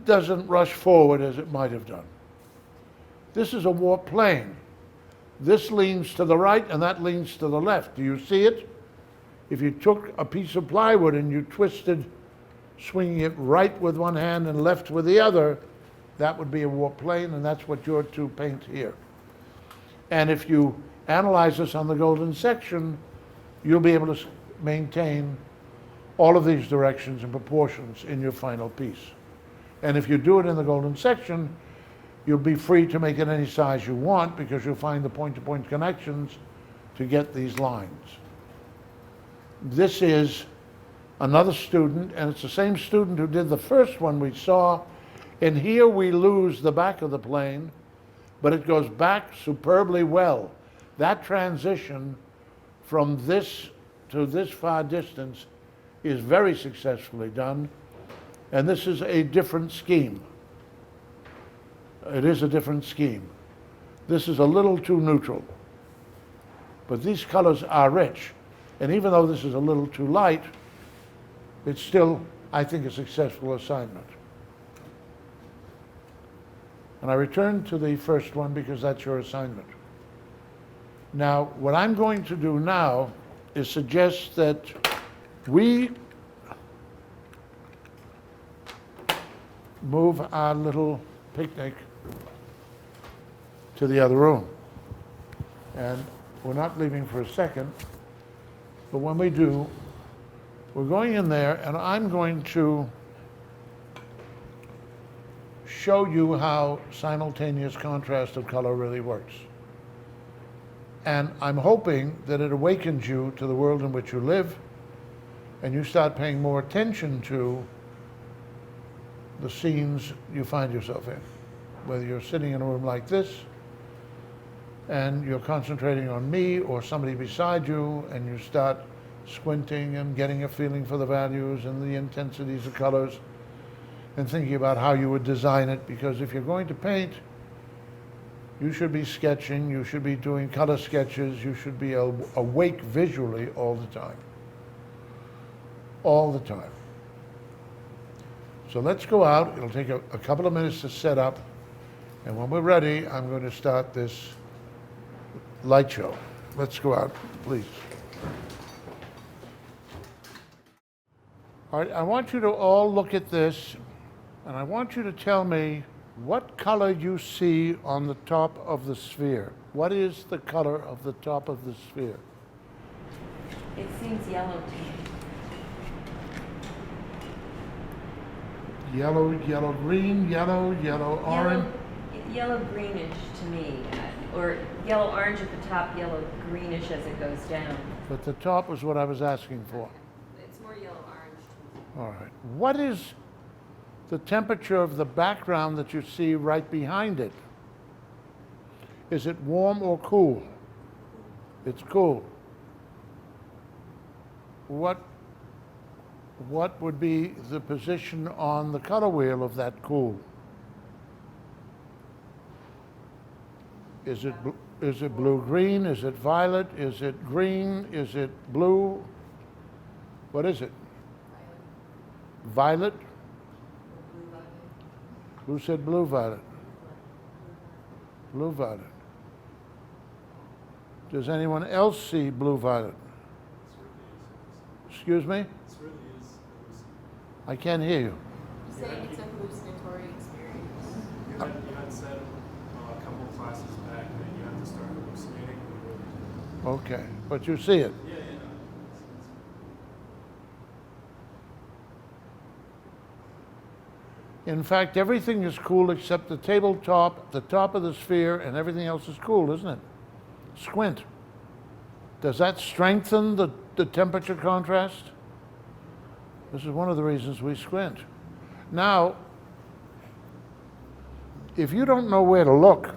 doesn't rush forward as it might have done. This is a warp plane. This leans to the right and that leans to the left. Do you see it? If you took a piece of plywood and you twisted, swinging it right with one hand and left with the other, that would be a warp plane, and that's what you're to paint here. And if you analyze this on the golden section, you'll be able to maintain all of these directions and proportions in your final piece. And if you do it in the golden section, you'll be free to make it any size you want, because you'll find the point-to-point connections to get these lines. This is another student, and it's the same student who did the first one we saw. And here we lose the back of the plane, but it goes back superbly well. That transition from this to this far distance is very successfully done, and this is a different scheme. It is a different scheme. This is a little too neutral, but these colors are rich, and even though this is a little too light, it's still, I think, a successful assignment. And I return to the first one because that's your assignment. Now, what I'm going to do now is suggest that we move our little picnic to the other room. And we're not leaving for a second, but when we do, we're going in there and I'm going to show you how simultaneous contrast of color really works. And I'm hoping that it awakens you to the world in which you live, and you start paying more attention to the scenes you find yourself in. Whether you're sitting in a room like this, and you're concentrating on me or somebody beside you, and you start squinting and getting a feeling for the values and the intensities of colors, and thinking about how you would design it, because if you're going to paint, you should be sketching, you should be doing color sketches, you should be awake visually all the time. All the time. So let's go out. It'll take a couple of minutes to set up, and when we're ready, I'm going to start this light show. Let's go out, please. All right, I want you to all look at this, and I want you to tell me what color you see on the top of the sphere. What is the color of the top of the sphere? It seems yellow to me. Yellow, yellow, green, yellow, yellow, orange. Yellow greenish to me, or yellow orange at the top, yellow greenish as it goes down. But the top was what I was asking for. It's more yellow orange to me. All right. What is the temperature of the background that you see right behind it? Is it warm or cool? It's cool. What would be the position on the color wheel of that cool? Is it blue-green? Is it violet? Is it green? Is it blue? What is it? Violet? Who said blue-violet? Blue-violet. Does anyone else see blue-violet? Excuse me? I can't hear you. Saying it's a hallucinatory experience. You had said a couple of classes back that you have to start hallucinating. Okay, but you see it. Yeah. In fact, everything is cool except the tabletop, the top of the sphere, and everything else is cool, isn't it? Squint. Does that strengthen the temperature contrast? This is one of the reasons we squint. Now, if you don't know where to look,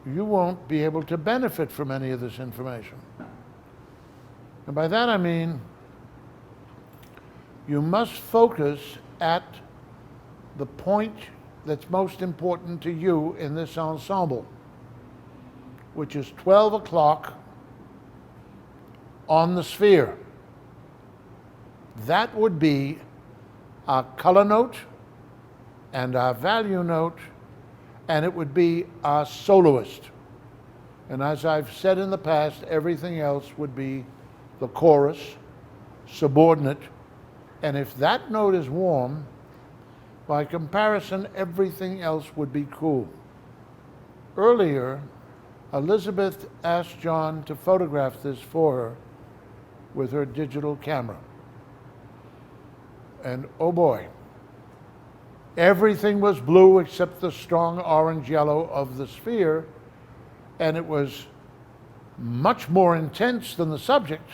you won't be able to benefit from any of this information. And by that I mean, you must focus at the point that's most important to you in this ensemble, which is 12 o'clock on the sphere. That would be our color note and our value note, and it would be our soloist. And as I've said in the past, everything else would be the chorus, subordinate, and if that note is warm, by comparison, everything else would be cool. Earlier, Elizabeth asked John to photograph this for her with her digital camera. And oh boy, everything was blue except the strong orange yellow of the sphere, and it was much more intense than the subject,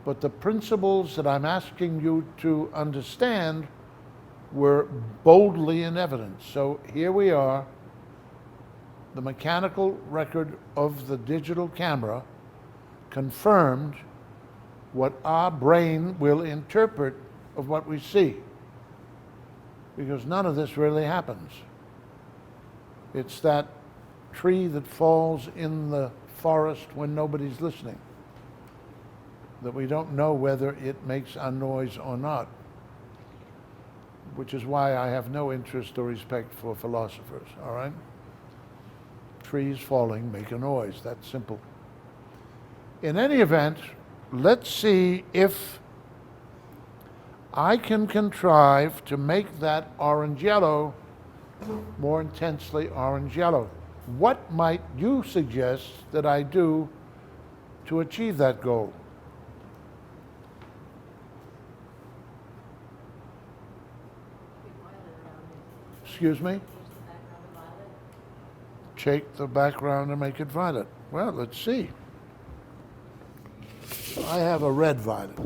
but the principles that I'm asking you to understand were boldly in evidence. So here we are, the mechanical record of the digital camera confirmed what our brain will interpret of what we see, because none of this really happens. It's that tree that falls in the forest when nobody's listening, that we don't know whether it makes a noise or not, which is why I have no interest or respect for philosophers, all right? Trees falling make a noise, that's simple. In any event, let's see if I can contrive to make that orange-yellow more intensely orange-yellow. What might you suggest that I do to achieve that goal? Excuse me? Shake the background and make it violet. Well, let's see. I have a red violet.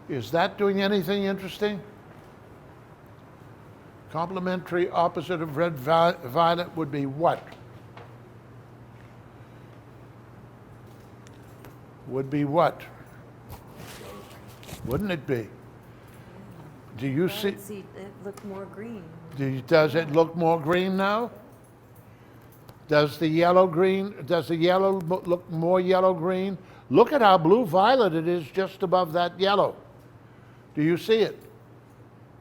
Is that doing anything interesting? Complementary opposite of red violet would be what? Would be what? Wouldn't it be? Do you see? It look more green. Does it look more green now? Does the yellow look more yellow green? Look at how blue violet it is just above that yellow. Do you see it?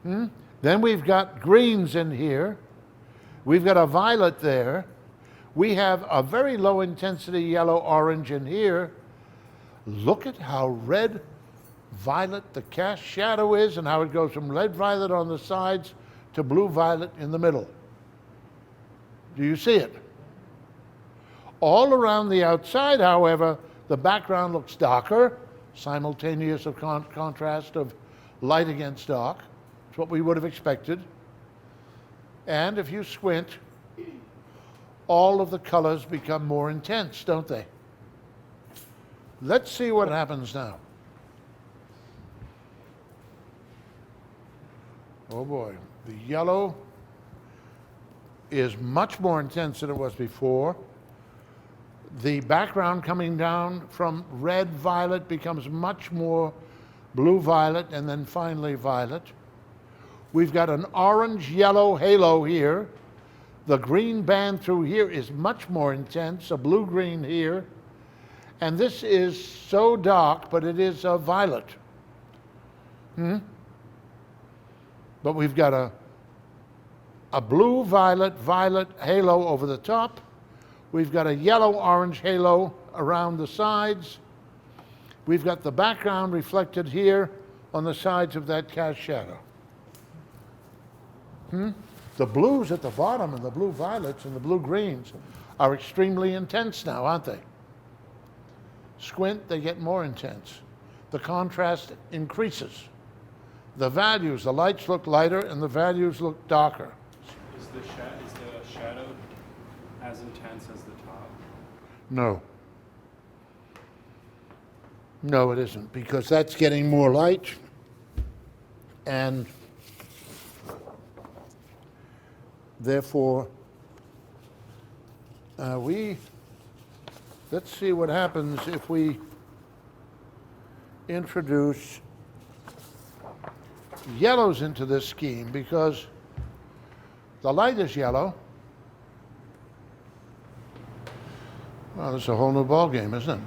Then we've got greens in here. We've got a violet there. We have a very low intensity yellow orange in here. Look at how red violet the cast shadow is, and how it goes from red violet on the sides to blue violet in the middle. Do you see it? All around the outside, however, the background looks darker, simultaneous of contrast of light against dark. It's what we would have expected. And if you squint, all of the colors become more intense, don't they? Let's see what happens now. Oh boy, the yellow is much more intense than it was before. The background coming down from red violet becomes much more blue violet, and then finally violet. We've got an orange yellow halo here. The green band through here is much more intense, a blue green here. And this is so dark, but it is a violet. But we've got a blue violet halo over the top. We've got a yellow orange halo around the sides. We've got the background reflected here on the sides of that cast shadow. The blues at the bottom and the blue violets and the blue greens are extremely intense now, aren't they? Squint, they get more intense. The contrast increases. The values, the lights look lighter and the values look darker. Is the shadow as intense as the top? No. No, it isn't, because that's getting more light, and therefore, let's see what happens if we introduce yellows into this scheme, because the light is yellow. Well, it's a whole new ballgame, isn't it?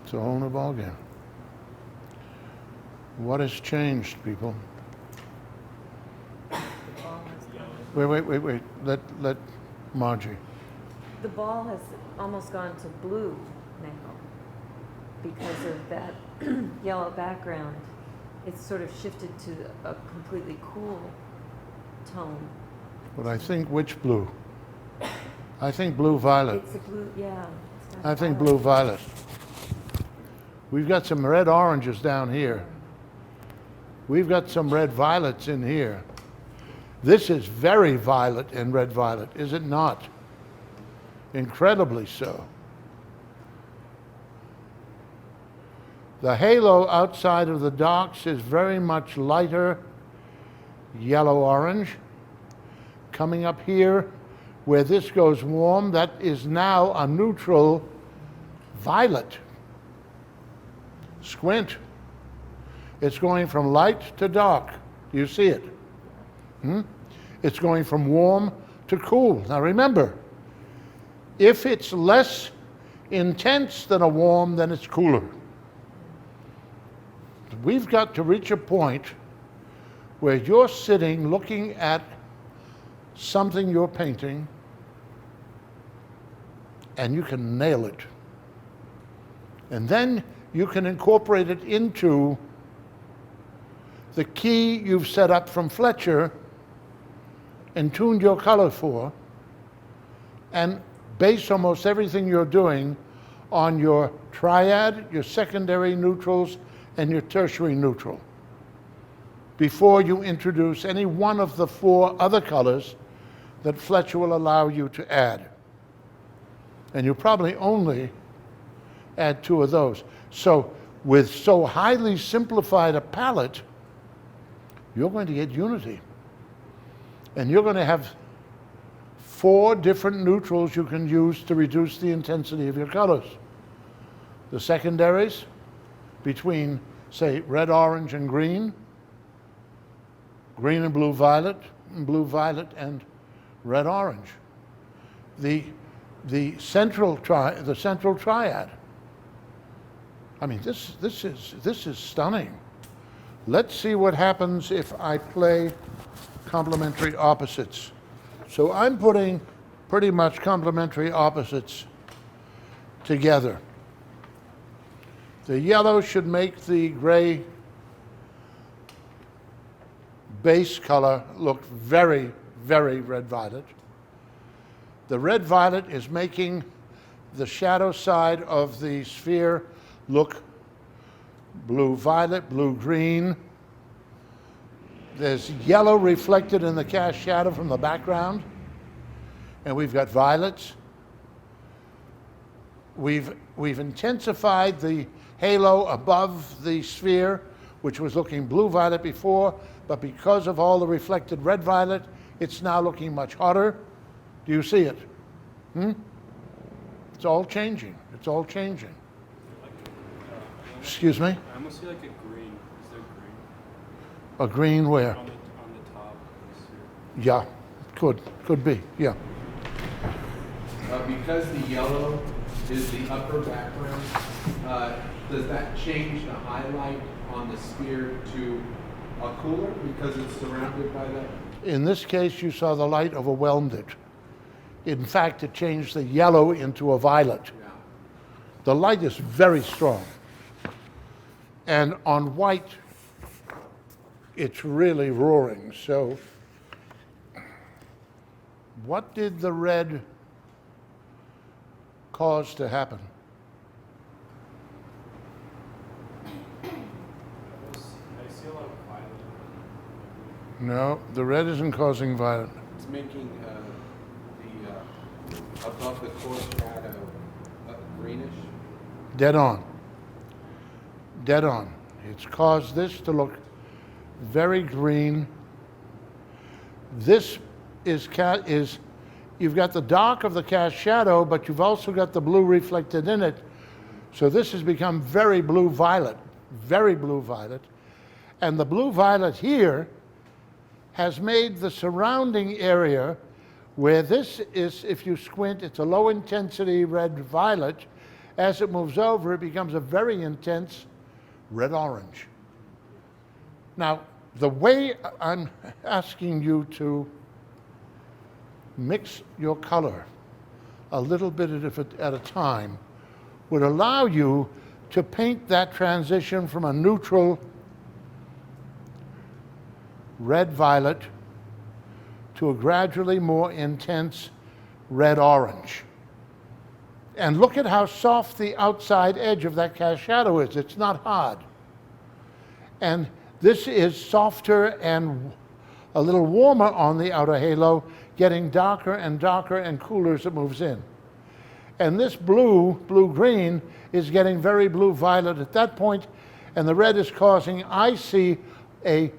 It's a whole new ballgame. What has changed, people? Wait. Let Margie. The ball has almost gone to blue now because of that yellow background. It's sort of shifted to a completely cool tone. But I think which blue? I think blue-violet. It's a blue, yeah. It's not I think violet. blue-violet. We've got some red oranges down here. We've got some red violets in here. This is very violet and red violet, is it not? Incredibly so. The halo outside of the docks is very much lighter yellow-orange. Coming up here, where this goes warm, that is now a neutral violet. Squint. It's going from light to dark. Do you see it? It's going from warm to cool. Now remember, if it's less intense than a warm, then it's cooler. We've got to reach a point where you're sitting looking at something you're painting and you can nail it. And then you can incorporate it into the key you've set up from Fletcher and tuned your color for, and base almost everything you're doing on your triad, your secondary neutrals, and your tertiary neutral before you introduce any one of the 4 other colors that Fletcher will allow you to add. And you probably only add 2 of those. So with so highly simplified a palette, you're going to get unity. And you're going to have 4 different neutrals you can use to reduce the intensity of your colors. The secondaries between, say, red, orange, and green, green and blue, violet and red, orange. The central triad. I mean, this is stunning. Let's see what happens if I play complementary opposites. So I'm putting pretty much complementary opposites together. The yellow should make the gray base color look very, very red-violet. The red-violet is making the shadow side of the sphere look blue-violet, blue-green. There's yellow reflected in the cast shadow from the background. And we've got violets. We've intensified the halo above the sphere, which was looking blue-violet before, but because of all the reflected red-violet, it's now looking much hotter. Do you see it? It's all changing. It's all changing. Excuse me? I almost see like a green. Is there green? A green where? On the top of the sphere. Yeah, could be, yeah. Because the yellow is the upper background, does that change the highlight on the sphere to a cooler because it's surrounded by that? In this case, you saw the light overwhelmed it. In fact, it changed the yellow into a violet. Yeah. The light is very strong. And on white, it's really roaring. So What did the red cause to happen? I see a lot of violet. No, the red isn't causing violet. It's making above the core shadow greenish. Dead on. Dead on. It's caused this to look very green. This is you've got the dark of the cast shadow, but you've also got the blue reflected in it. So this has become very blue-violet, very blue-violet. And the blue-violet here has made the surrounding area where this is, if you squint, it's a low-intensity red-violet. As it moves over, it becomes a very intense red-orange. Now, the way I'm asking you to mix your color a little bit at a time would allow you to paint that transition from a neutral red-violet to a gradually more intense red-orange. And look at how soft the outside edge of that cast shadow is. It's not hard. And this is softer and a little warmer on the outer halo, getting darker and darker and cooler as it moves in. And this blue-green, is getting very blue-violet at that point, and the red is causing, I see, a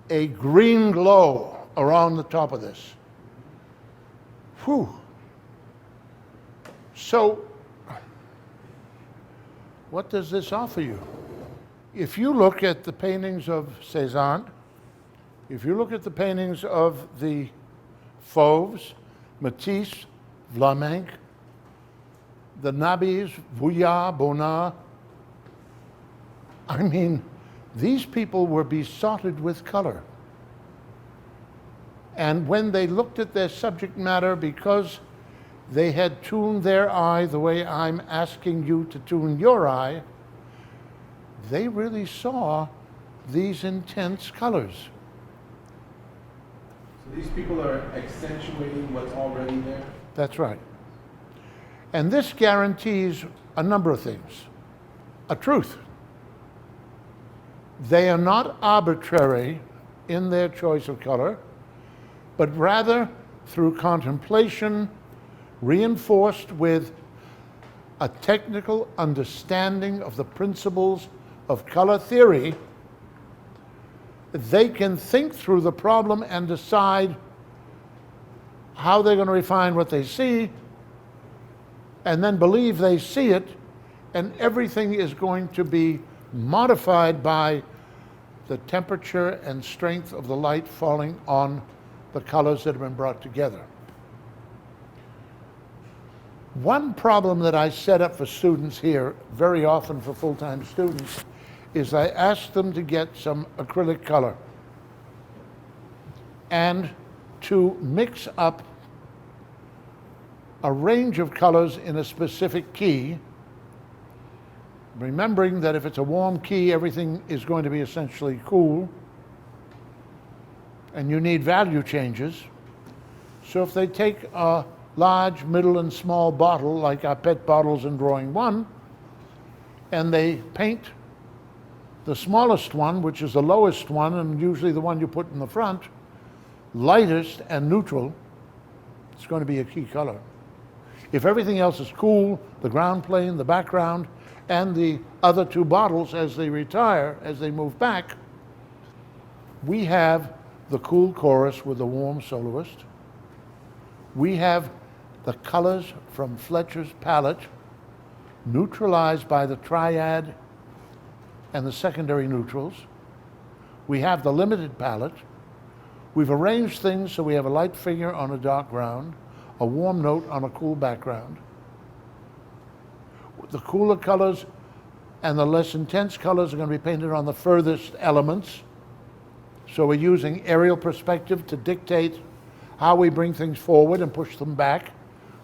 green glow around the top of this. Whew. So, what does this offer you? If you look at the paintings of Cézanne, if you look at the paintings of the Fauves, Matisse, Vlaminck, the Nabis, Vuillard, Bonnard, I mean, these people were besotted with color. And when they looked at their subject matter, because they had tuned their eye the way I'm asking you to tune your eye, they really saw these intense colors. So these people are accentuating what's already there? That's right. And this guarantees a number of things. A truth. They are not arbitrary in their choice of color, but rather through contemplation, reinforced with a technical understanding of the principles of color theory, they can think through the problem and decide how they're going to refine what they see, and then believe they see it, and everything is going to be modified by the temperature and strength of the light falling on the colors that have been brought together. One problem that I set up for students here, very often for full-time students, is I ask them to get some acrylic color and to mix up a range of colors in a specific key, remembering that if it's a warm key, everything is going to be essentially cool, and you need value changes. So if they take a large, middle, and small bottle, like our PET bottles in drawing 1, and they paint the smallest one, which is the lowest one, and usually the one you put in the front, lightest and neutral, it's going to be a key color. If everything else is cool, the ground plane, the background, and the other two bottles, as they retire, as they move back, we have the cool chorus with the warm soloist. We have the colors from Fletcher's palette neutralized by the triad and the secondary neutrals. We have the limited palette. We've arranged things so we have a light figure on a dark ground, a warm note on a cool background. The cooler colors and the less intense colors are going to be painted on the furthest elements. So we're using aerial perspective to dictate how we bring things forward and push them back.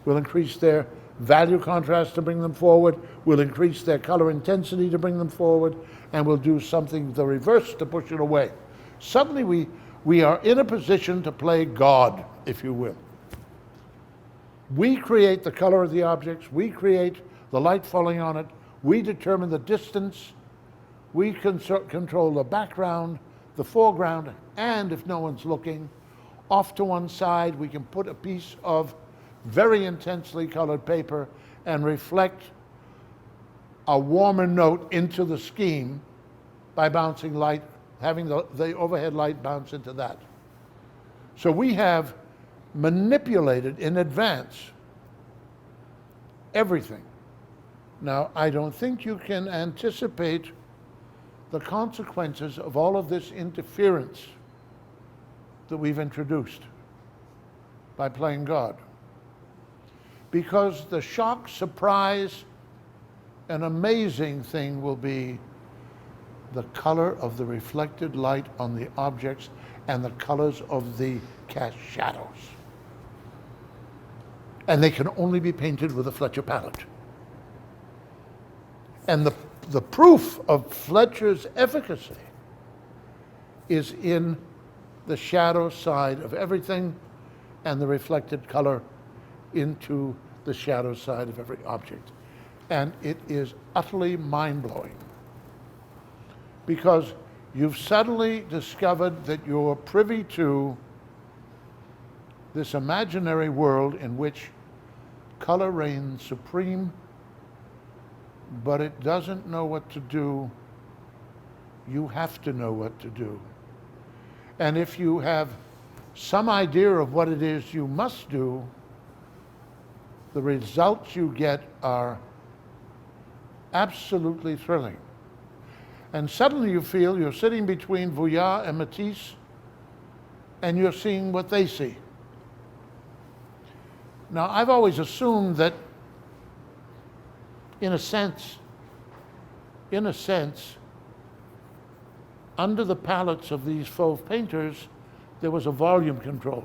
We'll increase their value contrast to bring them forward. We'll increase their color intensity to bring them forward. And we'll do something the reverse to push it away. Suddenly we are in a position to play God, if you will. We create the color of the objects, we create the light falling on it, we determine the distance, we control the background, the foreground, and if no one's looking, off to one side we can put a piece of very intensely colored paper and reflect a warmer note into the scheme by bouncing light, having the overhead light bounce into that. So we have manipulated in advance everything. Now, I don't think you can anticipate the consequences of all of this interference that we've introduced by playing God. Because the shock, surprise, an amazing thing will be the color of the reflected light on the objects and the colors of the cast shadows. And they can only be painted with a Fletcher palette. And the proof of Fletcher's efficacy is in the shadow side of everything and the reflected color into the shadow side of every object. And it is utterly mind-blowing because you've suddenly discovered that you're privy to this imaginary world in which color reigns supreme, but it doesn't know what to do. You have to know what to do. And if you have some idea of what it is you must do, the results you get are absolutely thrilling. And suddenly you feel you're sitting between Vuillard and Matisse, and you're seeing what they see. Now, I've always assumed that, in a sense, under the palettes of these fauve painters, there was a volume control.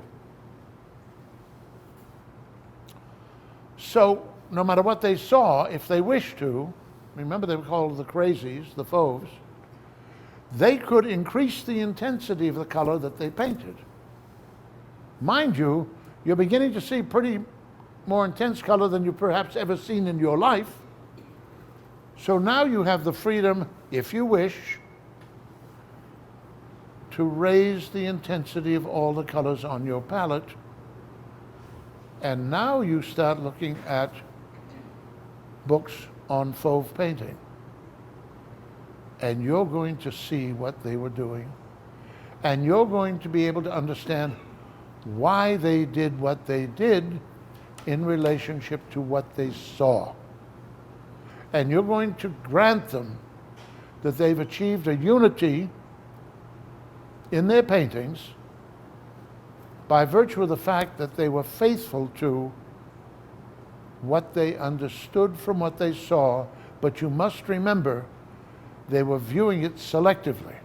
So, no matter what they saw, if they wished to, remember they were called the crazies, the fauves, they could increase the intensity of the color that they painted. Mind you, you're beginning to see pretty more intense color than you've perhaps ever seen in your life. So now you have the freedom, if you wish, to raise the intensity of all the colors on your palette. And now you start looking at books on fauve painting. And you're going to see what they were doing. And you're going to be able to understand why they did what they did in relationship to what they saw. And you're going to grant them that they've achieved a unity in their paintings by virtue of the fact that they were faithful to what they understood from what they saw, but you must remember they were viewing it selectively.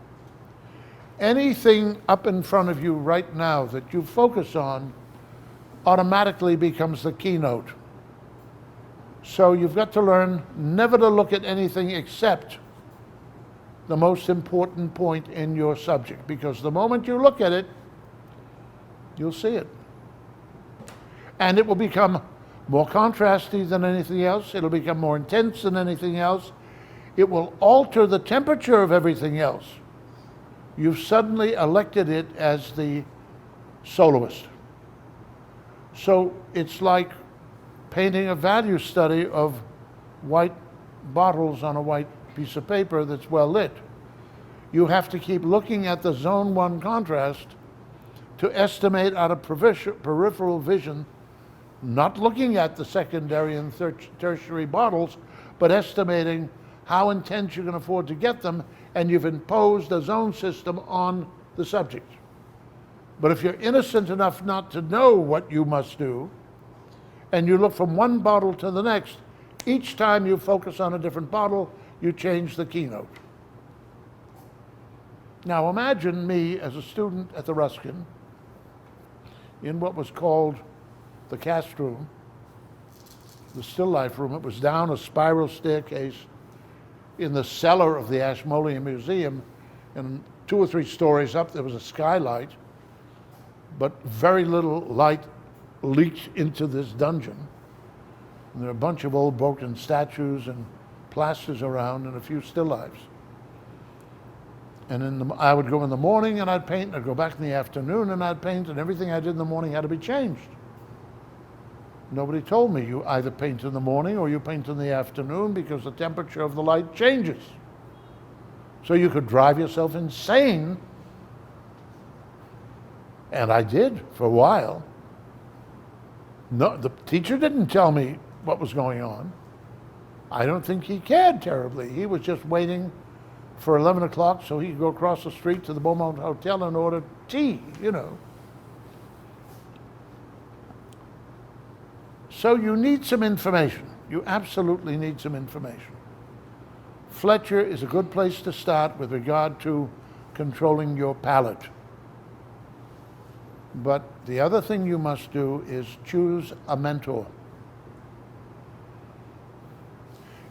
Anything up in front of you right now that you focus on automatically becomes the keynote. So you've got to learn never to look at anything except the most important point in your subject, because the moment you look at it, you'll see it. And it will become more contrasty than anything else. It'll become more intense than anything else. It will alter the temperature of everything else. You've suddenly elected it as the soloist. So it's like painting a value study of white bottles on a white piece of paper that's well lit. You have to keep looking at the zone 1 contrast to estimate out of peripheral vision, not looking at the secondary and tertiary bottles, but estimating how intense you can afford to get them, and you've imposed a zone system on the subject. But if you're innocent enough not to know what you must do, and you look from one bottle to the next, each time you focus on a different bottle, you change the keynote. Now imagine me as a student at the Ruskin in what was called the cast room, the still life room. It was down a spiral staircase in the cellar of the Ashmolean Museum, and 2 or 3 stories up there was a skylight, but very little light leaked into this dungeon. And there are a bunch of old broken statues and plasters around and a few still lifes. And I would go in the morning and I'd paint, and I'd go back in the afternoon and I'd paint, and everything I did in the morning had to be changed. Nobody told me you either paint in the morning or you paint in the afternoon because the temperature of the light changes. So you could drive yourself insane. And I did for a while. No, the teacher didn't tell me what was going on. I don't think he cared terribly. He was just waiting for 11 o'clock so he could go across the street to the Beaumont Hotel and order tea, you know. So you need some information. You absolutely need some information. Fletcher is a good place to start with regard to controlling your palette. But the other thing you must do is choose a mentor.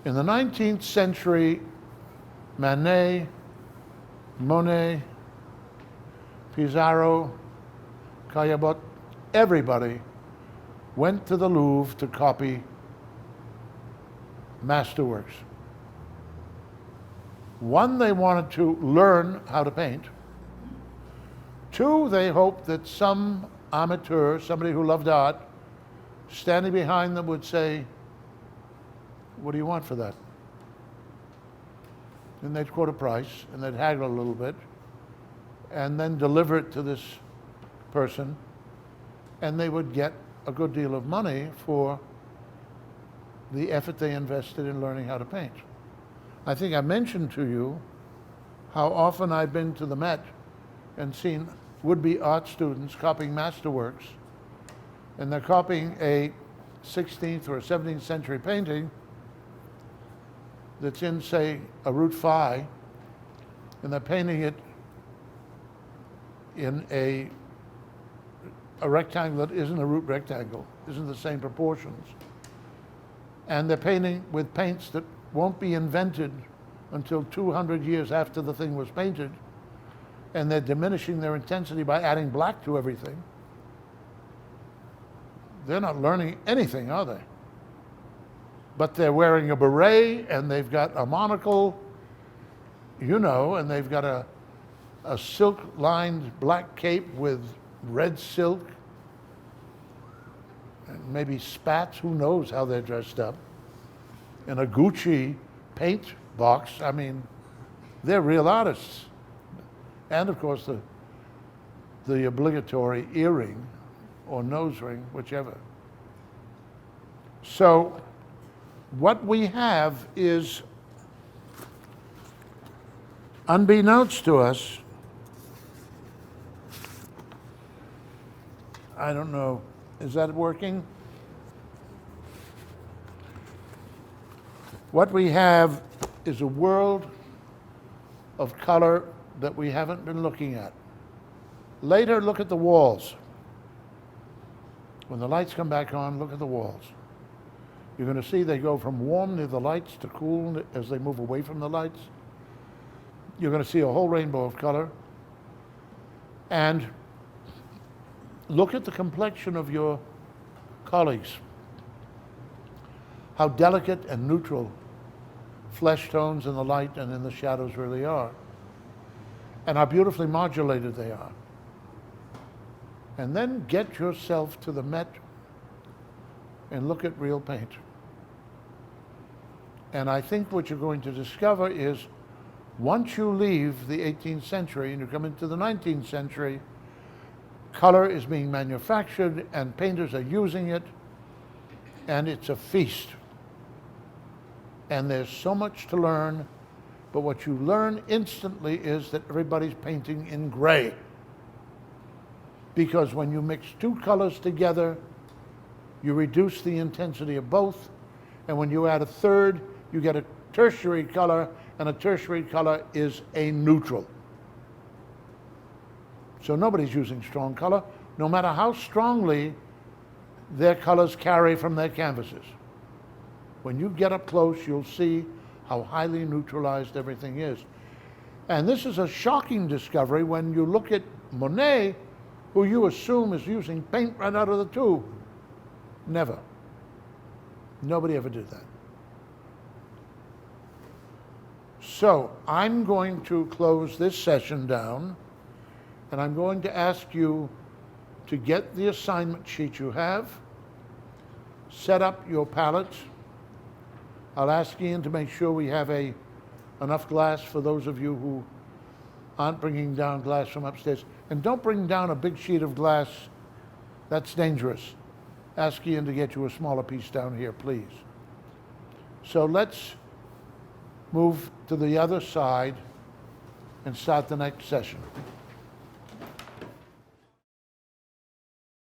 In the 19th century, Manet, Monet, Pissarro, Caillebotte, everybody went to the Louvre to copy masterworks. One, they wanted to learn how to paint. Two, they hoped that some amateur, somebody who loved art, standing behind them would say, "What do you want for that?" And they'd quote a price, and they'd haggle a little bit, and then deliver it to this person, and they would get a good deal of money for the effort they invested in learning how to paint. I think I mentioned to you how often I've been to the Met and seen would-be art students copying masterworks, and they're copying a 16th or a 17th century painting that's in, say, a Route 5, and they're painting it in a rectangle that isn't a root rectangle, isn't the same proportions. And they're painting with paints that won't be invented until 200 years after the thing was painted, and they're diminishing their intensity by adding black to everything. They're not learning anything, are they? But they're wearing a beret, and they've got a monocle, you know, and they've got a silk-lined black cape with red silk, and maybe spats, who knows how they're dressed up, in a Gucci paint box. I mean, they're real artists. And of course, the obligatory earring or nose ring, whichever. So what we have is, unbeknownst to us, I don't know, is that working? What we have is a world of color that we haven't been looking at. Later, look at the walls. When the lights come back on, look at the walls. You're going to see they go from warm near the lights to cool as they move away from the lights. You're going to see a whole rainbow of color. And look at the complexion of your colleagues. How delicate and neutral flesh tones in the light and in the shadows really are. And how beautifully modulated they are. And then get yourself to the Met and look at real paint. And I think what you're going to discover is, once you leave the 18th century and you come into the 19th century, color is being manufactured and painters are using it, and it's a feast. And there's so much to learn, but what you learn instantly is that everybody's painting in gray. Because when you mix two colors together, you reduce the intensity of both, and when you add a third, you get a tertiary color, and a tertiary color is a neutral. So nobody's using strong color, no matter how strongly their colors carry from their canvases. When you get up close, you'll see how highly neutralized everything is. And this is a shocking discovery when you look at Monet, who you assume is using paint right out of the tube. Never. Nobody ever did that. So I'm going to close this session down, and I'm going to ask you to get the assignment sheet you have, set up your palettes. I'll ask Ian to make sure we have enough glass for those of you who aren't bringing down glass from upstairs. And don't bring down a big sheet of glass. That's dangerous. Ask Ian to get you a smaller piece down here, please. So let's move to the other side and start the next session.